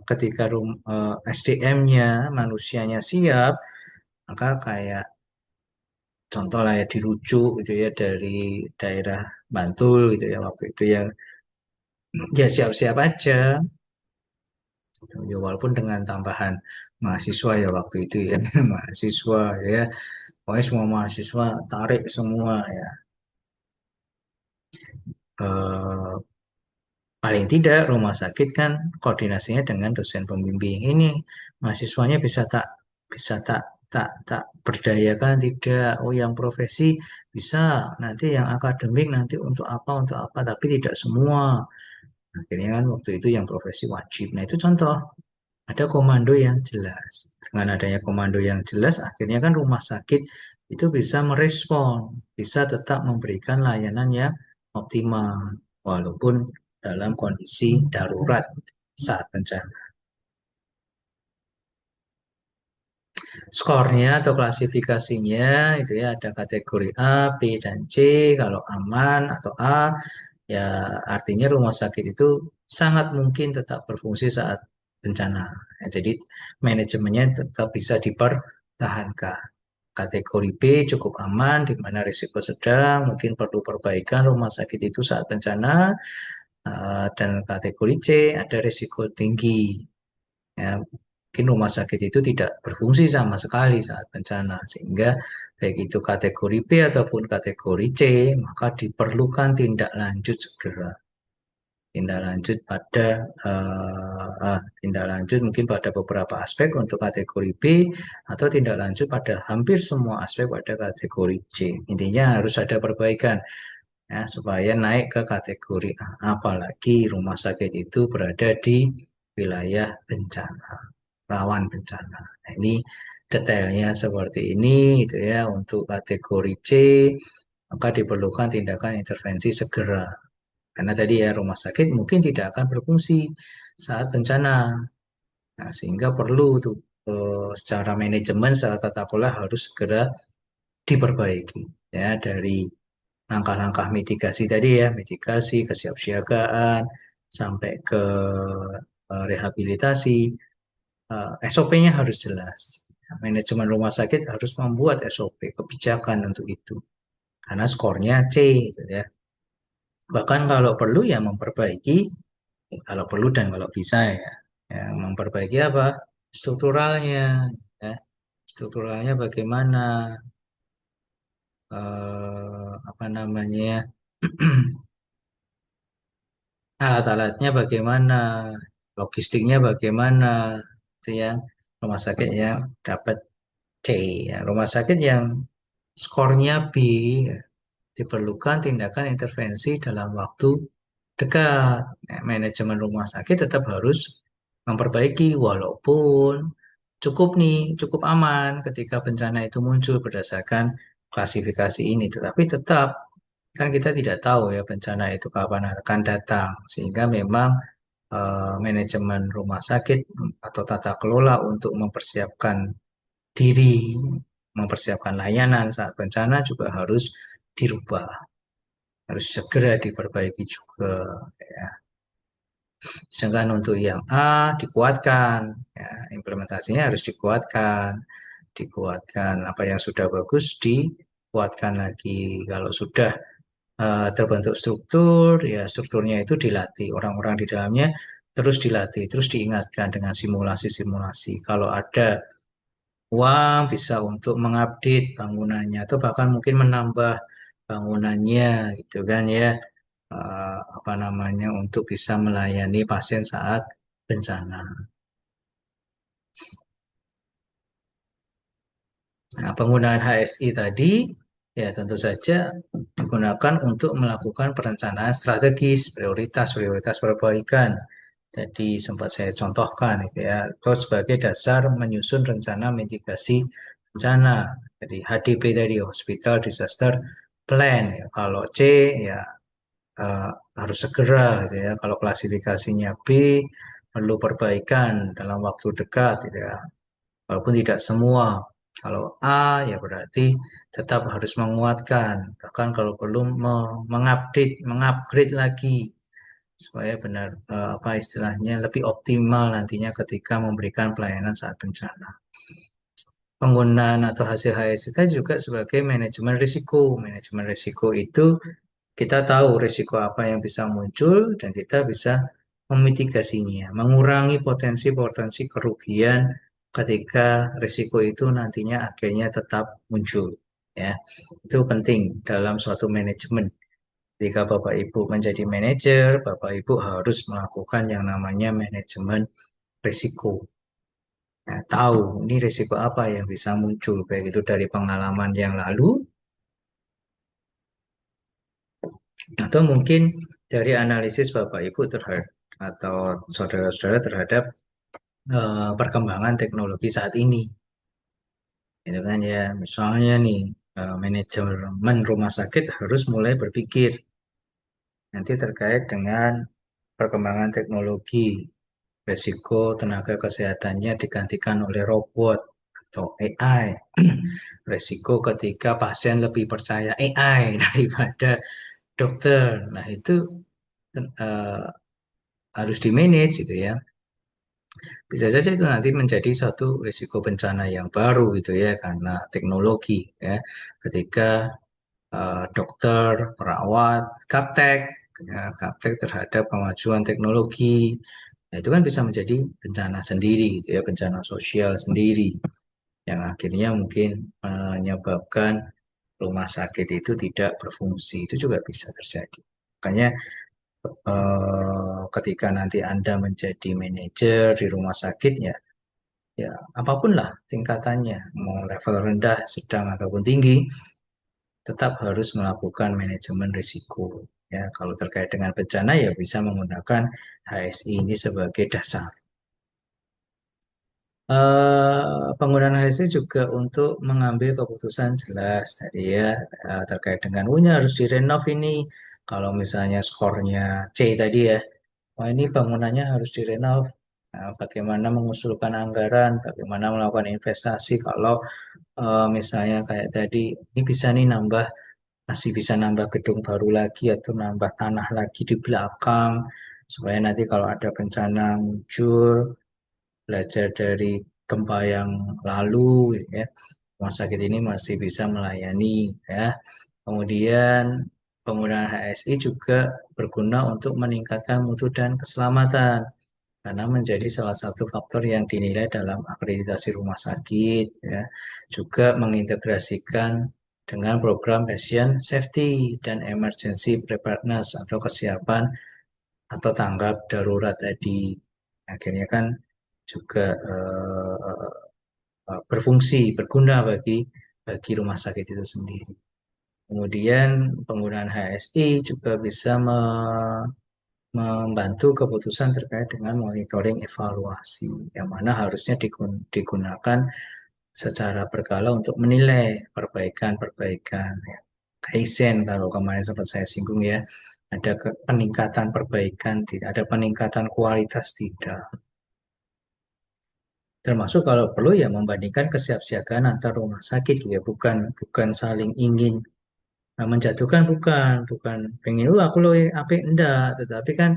ketika SDM-nya manusianya siap, maka kayak contoh lah ya dirujuk gitu ya dari daerah Bantul gitu ya waktu itu ya, ya siap-siap aja. Ya, walaupun dengan tambahan mahasiswa ya waktu itu ya, mahasiswa ya, pokoknya semua mahasiswa tarik semua ya. Eh, Paling tidak rumah sakit kan koordinasinya dengan dosen pembimbing. Ini mahasiswanya bisa tak tak berdayakan tidak. Oh, yang profesi bisa, nanti yang akademik nanti untuk apa, tapi tidak semua. Akhirnya kan waktu itu yang profesi wajib. Nah, itu contoh. Ada komando yang jelas. Dengan adanya komando yang jelas, akhirnya kan rumah sakit itu bisa merespon, bisa tetap memberikan layanan yang optimal, walaupun dalam kondisi darurat saat bencana. Skornya atau klasifikasinya itu ya ada kategori A, B, dan C. Kalau aman atau A, ya artinya rumah sakit itu sangat mungkin tetap berfungsi saat bencana. Ya, jadi manajemennya tetap bisa dipertahankan. Kategori B cukup aman, di mana risiko sedang, mungkin perlu perbaikan rumah sakit itu saat bencana. Dan kategori C ada risiko tinggi. Ya, mungkin rumah sakit itu tidak berfungsi sama sekali saat bencana, sehingga baik itu kategori B ataupun kategori C, maka diperlukan tindak lanjut segera. Tindak lanjut pada tindak lanjut mungkin pada beberapa aspek untuk kategori B atau tindak lanjut pada hampir semua aspek pada kategori C. Intinya harus ada perbaikan ya supaya naik ke kategori A. Apalagi rumah sakit itu berada di wilayah bencana, rawan bencana. Nah, ini detailnya seperti ini itu ya untuk kategori C, maka diperlukan tindakan intervensi segera. Karena tadi ya rumah sakit mungkin tidak akan berfungsi saat bencana. Nah, sehingga perlu tuh secara manajemen, secara tata kelola harus segera diperbaiki ya dari langkah-langkah mitigasi tadi ya, mitigasi, kesiapsiagaan sampai ke rehabilitasi. SOP-nya harus jelas. Manajemen rumah sakit harus membuat SOP kebijakan untuk itu. Karena skornya C gitu ya. Bahkan kalau perlu ya memperbaiki, kalau perlu dan kalau bisa ya, ya memperbaiki apa? Strukturalnya, ya. Strukturalnya bagaimana? Apa namanya? Alat-alatnya bagaimana? Logistiknya bagaimana? Itu yang rumah sakit yang dapat C, ya. Rumah sakit yang skornya B, ya, diperlukan tindakan intervensi dalam waktu dekat. Nah, manajemen rumah sakit tetap harus memperbaiki walaupun cukup nih, cukup aman ketika bencana itu muncul berdasarkan klasifikasi ini. Tetapi tetap kan kita tidak tahu ya bencana itu kapan akan datang. Sehingga memang manajemen rumah sakit atau tata kelola untuk mempersiapkan diri, mempersiapkan layanan saat bencana juga harus dirubah, harus segera diperbaiki juga. Ya. Sedangkan untuk yang A dikuatkan, ya, implementasinya harus dikuatkan, dikuatkan. Apa yang sudah bagus dikuatkan lagi. Kalau sudah terbentuk struktur, ya strukturnya itu dilatih. Orang-orang di dalamnya terus dilatih, terus diingatkan dengan simulasi-simulasi. Kalau ada uang bisa untuk mengupdate bangunannya atau bahkan mungkin menambah bangunannya gitu kan ya. Apa namanya untuk bisa melayani pasien saat bencana. Nah, penggunaan HSI tadi ya tentu saja digunakan untuk melakukan perencanaan strategis, prioritas perbaikan. Jadi sempat saya contohkan itu ya, atau sebagai dasar menyusun rencana mitigasi bencana. Jadi HDP tadi, Hospital Disaster Plan. Ya. Kalau C ya eh, harus segera gitu ya. Kalau klasifikasinya B perlu perbaikan dalam waktu dekat gitu ya. Walaupun tidak semua. Kalau A ya berarti tetap harus menguatkan. Bahkan kalau perlu mengupdate, mengupgrade lagi supaya benar apa istilahnya lebih optimal nantinya ketika memberikan pelayanan saat bencana. Penggunaan atau hasil HSI kita juga sebagai manajemen risiko. Manajemen risiko itu kita tahu risiko apa yang bisa muncul dan kita bisa memitigasinya, mengurangi potensi-potensi kerugian ketika risiko itu nantinya akhirnya tetap muncul. Ya, itu penting dalam suatu manajemen. Jika Bapak Ibu menjadi manajer, Bapak Ibu harus melakukan yang namanya manajemen risiko. Nah, tahu ini risiko apa yang bisa muncul, baik itu dari pengalaman yang lalu atau mungkin dari analisis Bapak Ibu terhadap atau saudara-saudara terhadap perkembangan teknologi saat ini. Itu kan ya, misalnya nih manajemen rumah sakit harus mulai berpikir nanti terkait dengan perkembangan teknologi, resiko tenaga kesehatannya digantikan oleh robot atau AI. Resiko ketika pasien lebih percaya AI daripada dokter. Nah, itu eh, harus di-manage gitu ya. Bisa saja itu nanti menjadi suatu risiko bencana yang baru gitu ya karena teknologi ya. Ketika dokter, perawat, gaptek, ya, gaptek terhadap kemajuan teknologi. Nah, itu kan bisa menjadi bencana sendiri gitu ya, bencana sosial sendiri yang akhirnya mungkin menyebabkan rumah sakit itu tidak berfungsi. Itu juga bisa terjadi. Makanya ketika nanti Anda menjadi manajer di rumah sakit ya, ya apapun lah tingkatannya, mau level rendah, sedang ataupun tinggi, tetap harus melakukan manajemen risiko. Ya, kalau terkait dengan bencana ya bisa menggunakan HSI ini sebagai dasar. Penggunaan HSI juga untuk mengambil keputusan jelas tadi ya terkait dengan punya harus direnov ini. Kalau misalnya skornya C tadi ya, wah ini bangunannya harus direnov. Nah, bagaimana mengusulkan anggaran, bagaimana melakukan investasi kalau misalnya kayak tadi ini bisa nih nambah masih bisa nambah gedung baru lagi atau nambah tanah lagi di belakang supaya nanti kalau ada bencana muncul belajar dari gempa yang lalu gitu ya rumah sakit ini masih bisa melayani ya kemudian penggunaan HSI juga berguna untuk meningkatkan mutu dan keselamatan karena menjadi salah satu faktor yang dinilai dalam akreditasi rumah sakit ya juga mengintegrasikan dengan program patient safety dan emergency preparedness atau kesiapan atau tanggap darurat tadi akhirnya kan juga berfungsi berguna bagi rumah sakit itu sendiri. Kemudian penggunaan HSI juga bisa membantu keputusan terkait dengan monitoring evaluasi, yang mana harusnya digunakan secara berkala untuk menilai perbaikan-perbaikan. Ya. Kaizen kalau kemarin sempat saya singgung ya, ada peningkatan perbaikan, tidak ada peningkatan kualitas tidak. Termasuk kalau perlu ya membandingkan kesiapsiagaan antar rumah sakit ya, bukan saling ingin menjatuhkan bukan pengen aku loh apa enggak tetapi kan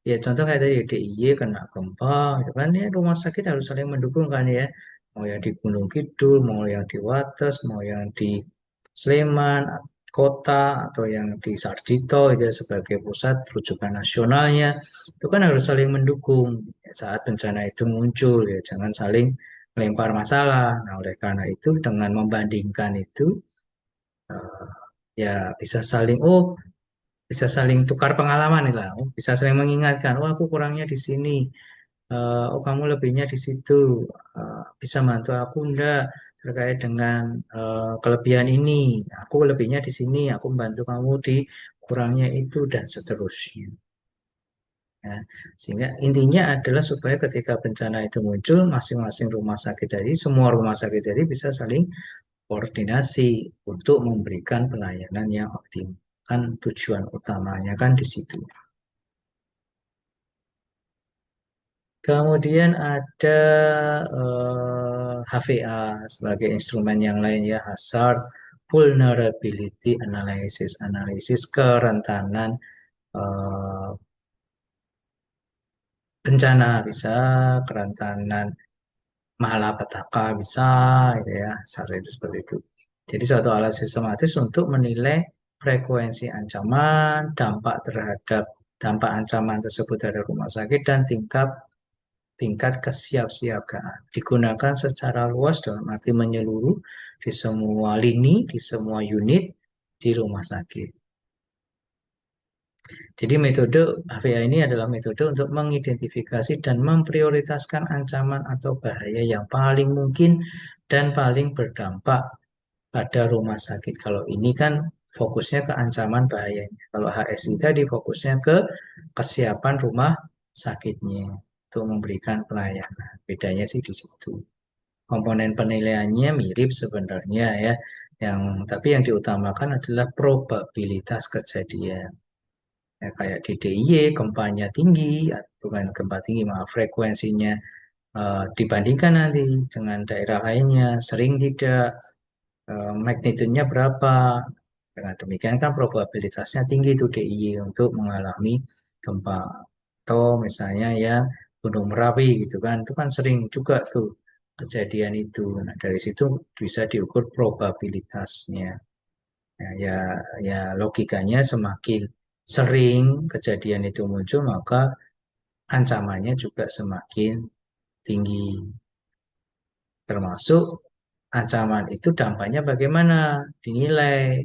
ya contoh kayak tadi DIY kena gempa itu kan ya rumah sakit harus saling mendukung kan ya mau yang di Gunung Kidul mau yang di Wates mau yang di Sleman kota atau yang di Sarjito itu ya, sebagai pusat rujukan nasionalnya itu kan harus saling mendukung ya, saat bencana itu muncul ya jangan saling melempar masalah nah oleh karena itu dengan membandingkan itu eh, ya bisa saling tukar pengalaman nih lah. Oh, bisa saling mengingatkan, oh aku kurangnya di sini. Oh kamu lebihnya di situ. Bisa bantu aku enggak terkait dengan kelebihan ini. Aku lebihnya di sini, aku membantu kamu di kurangnya itu dan seterusnya. Ya. Sehingga intinya adalah supaya ketika bencana itu muncul, masing-masing rumah sakit tadi, semua rumah sakit tadi bisa saling koordinasi untuk memberikan pelayanan yang optimal. Kan tujuan utamanya kan di situ. Kemudian ada HVA sebagai instrumen yang lain ya, Hazard Vulnerability Analysis, analisis kerentanan eh, bencana bisa, kerentanan malapetaka bisa, gitu ya, saat itu seperti itu. Jadi suatu alat sistematis untuk menilai frekuensi ancaman, dampak ancaman tersebut dari rumah sakit dan tingkat tingkat kesiapsiagaan. Digunakan secara luas dalam arti menyeluruh di semua lini, di semua unit di rumah sakit. Jadi metode HVA ini adalah metode untuk mengidentifikasi dan memprioritaskan ancaman atau bahaya yang paling mungkin dan paling berdampak pada rumah sakit. Kalau ini kan fokusnya ke ancaman bahayanya. Kalau HSI tadi fokusnya ke kesiapan rumah sakitnya untuk memberikan pelayanan. Bedanya sih di situ. Komponen penilaiannya mirip sebenarnya ya. Tapi yang diutamakan adalah probabilitas kejadian. Ya, kayak di DIY, gempanya tinggi, bukan gempa tinggi, maaf, frekuensinya dibandingkan nanti dengan daerah lainnya, sering tidak, magnitudenya berapa. Dengan demikian kan probabilitasnya tinggi itu DIY untuk mengalami gempa. Atau misalnya ya Gunung Merapi gitu kan, itu kan sering juga tuh kejadian itu. Nah, dari situ bisa diukur probabilitasnya. Ya, ya logikanya semakin sering kejadian itu muncul, maka ancamannya juga semakin tinggi. Termasuk ancaman itu dampaknya bagaimana? Dinilai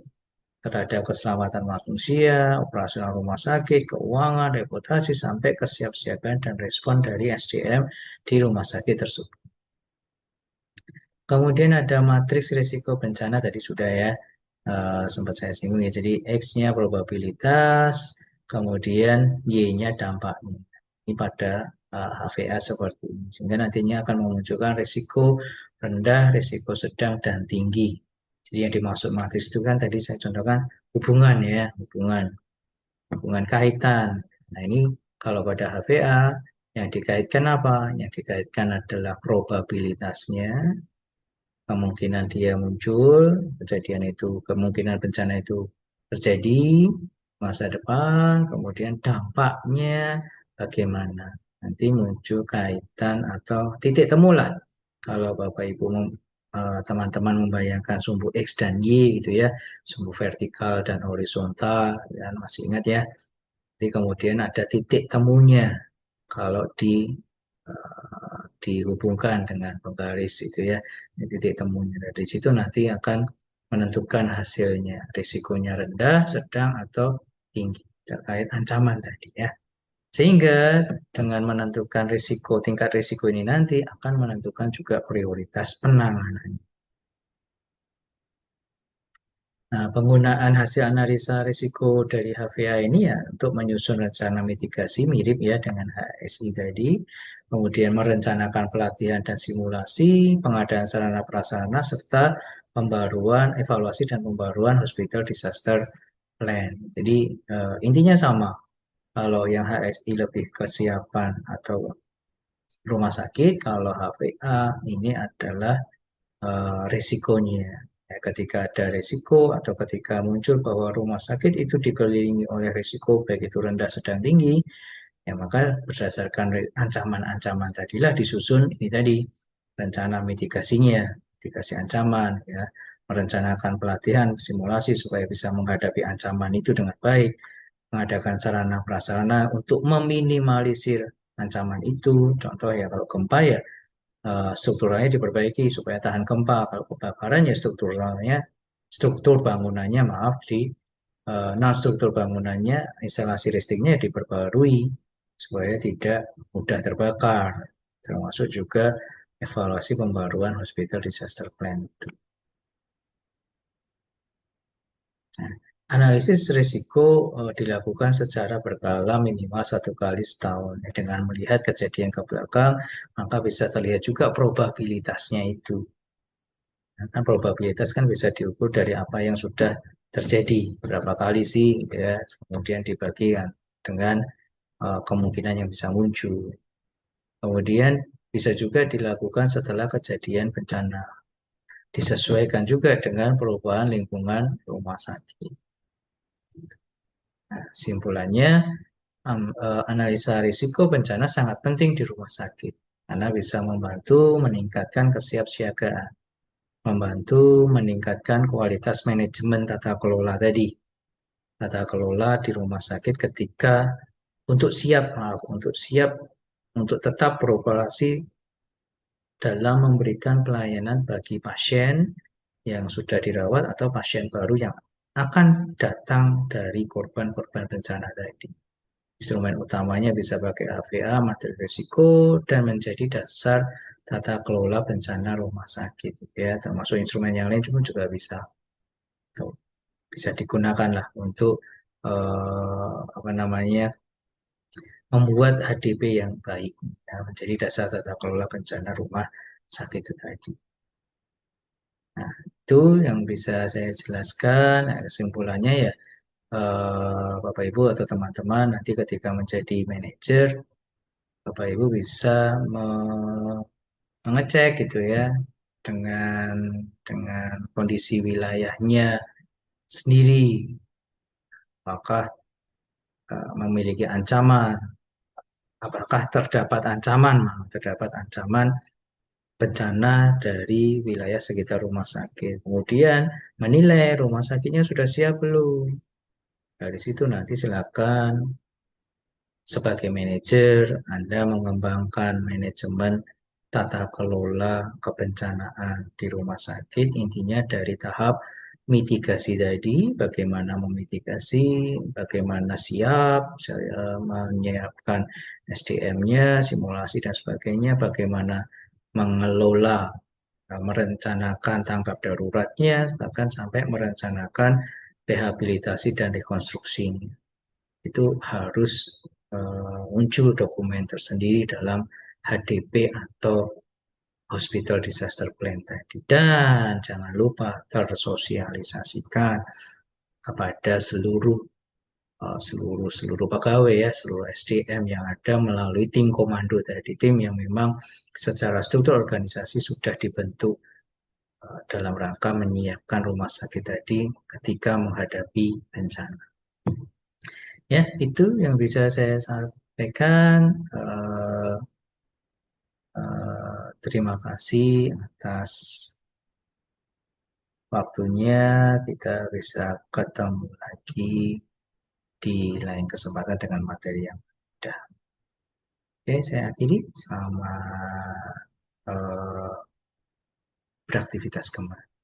terhadap keselamatan manusia, operasional rumah sakit, keuangan, reputasi, sampai kesiapsiagaan dan respon dari SDM di rumah sakit tersebut. Kemudian ada matriks risiko bencana tadi sudah ya, sempat saya singgung ya. Jadi X-nya probabilitas, kemudian Y-nya dampaknya. Ini pada HVA seperti ini. Sehingga nantinya akan memunculkan risiko rendah, risiko sedang, dan tinggi. Jadi yang dimaksud matriks itu kan tadi saya contohkan hubungan ya, hubungan kaitan. Nah ini kalau pada HVA yang dikaitkan apa? Yang dikaitkan adalah probabilitasnya, kemungkinan dia muncul, kejadian itu, kemungkinan bencana itu terjadi masa depan, kemudian dampaknya bagaimana. Nanti muncul kaitan atau titik temu lah. Kalau Bapak Ibu teman-teman membayangkan sumbu X dan Y gitu ya, sumbu vertikal dan horizontal, ya, masih ingat ya. Jadi kemudian ada titik temunya kalau dihubungkan dengan penggaris itu ya, titik temunya. Dari situ nanti akan menentukan hasilnya, risikonya rendah, sedang, atau tinggi terkait ancaman tadi ya. Sehingga dengan menentukan risiko, tingkat risiko ini nanti akan menentukan juga prioritas penanganan. Nah, penggunaan hasil analisa risiko dari HVA ini ya untuk menyusun rencana mitigasi mirip ya dengan HSI tadi, kemudian merencanakan pelatihan dan simulasi, pengadaan sarana prasarana, serta pembaruan, evaluasi dan pembaruan Hospital Disaster Plan. Jadi intinya sama. Kalau yang HSI lebih kesiapan atau rumah sakit, kalau HVA ini adalah risikonya. Ya, ketika ada risiko atau ketika muncul bahwa rumah sakit itu dikelilingi oleh risiko baik itu rendah, sedang, tinggi, ya maka berdasarkan ancaman-ancaman tadilah disusun ini tadi rencana mitigasinya, mitigasi ancaman, ya, merencanakan pelatihan, simulasi supaya bisa menghadapi ancaman itu dengan baik, mengadakan sarana prasarana untuk meminimalisir ancaman itu. Contoh ya kalau gempa ya strukturalnya diperbaiki supaya tahan gempa. Kalau kebakaran ya struktur bangunannya maaf di non struktur bangunannya, instalasi listriknya diperbarui supaya tidak mudah terbakar. Termasuk juga evaluasi pembaruan Hospital Disaster Plan itu. Nah, analisis risiko dilakukan secara berkala minimal 1 kali setahun. Dengan melihat kejadian ke belakang, maka bisa terlihat juga probabilitasnya itu. Nah, kan probabilitas kan bisa diukur dari apa yang sudah terjadi, berapa kali sih, ya, kemudian dibagi dengan kemungkinan yang bisa muncul. Kemudian bisa juga dilakukan setelah kejadian bencana, disesuaikan juga dengan perubahan lingkungan rumah sakit. Nah, simpulannya, analisa risiko bencana sangat penting di rumah sakit karena bisa membantu meningkatkan kesiapsiagaan, membantu meningkatkan kualitas manajemen tata kelola tadi. Tata kelola di rumah sakit ketika untuk siap untuk tetap beroperasi dalam memberikan pelayanan bagi pasien yang sudah dirawat atau pasien baru yang akan datang dari korban-korban bencana tadi. Instrumen utamanya bisa pakai HVA, materi risiko, dan menjadi dasar tata kelola bencana rumah sakit. Ya, termasuk instrumen yang lain juga bisa. Tuh, bisa digunakan lah untuk apa namanya membuat HDP yang baik, ya, menjadi dasar tata kelola bencana rumah sakit itu tadi. Nah, itu yang bisa saya jelaskan. Nah, kesimpulannya ya, Bapak Ibu atau teman-teman nanti ketika menjadi manajer, Bapak Ibu bisa mengecek gitu ya dengan kondisi wilayahnya sendiri, apakah memiliki ancaman, apakah terdapat ancaman bencana dari wilayah sekitar rumah sakit. Kemudian menilai rumah sakitnya sudah siap belum. Dari situ nanti silakan sebagai manajer Anda mengembangkan manajemen tata kelola kebencanaan di rumah sakit. Intinya dari tahap mitigasi tadi, bagaimana memitigasi, bagaimana siap, saya menyiapkan SDM-nya, simulasi dan sebagainya, bagaimana mengelola, merencanakan tanggap daruratnya, bahkan sampai merencanakan rehabilitasi dan rekonstruksinya. Itu harus muncul dokumen tersendiri dalam HDP atau Hospital Disaster Plan tadi. Dan jangan lupa tersosialisasikan kepada seluruh pegawai ya, seluruh SDM yang ada melalui tim komando tadi, tim yang memang secara struktur organisasi sudah dibentuk dalam rangka menyiapkan rumah sakit tadi ketika menghadapi bencana. Ya, itu yang bisa saya sampaikan. Terima kasih atas waktunya. Kita bisa ketemu lagi di lain kesempatan dengan materi yang berbeda. Oke, saya akhiri. Selamat beraktivitas kembali.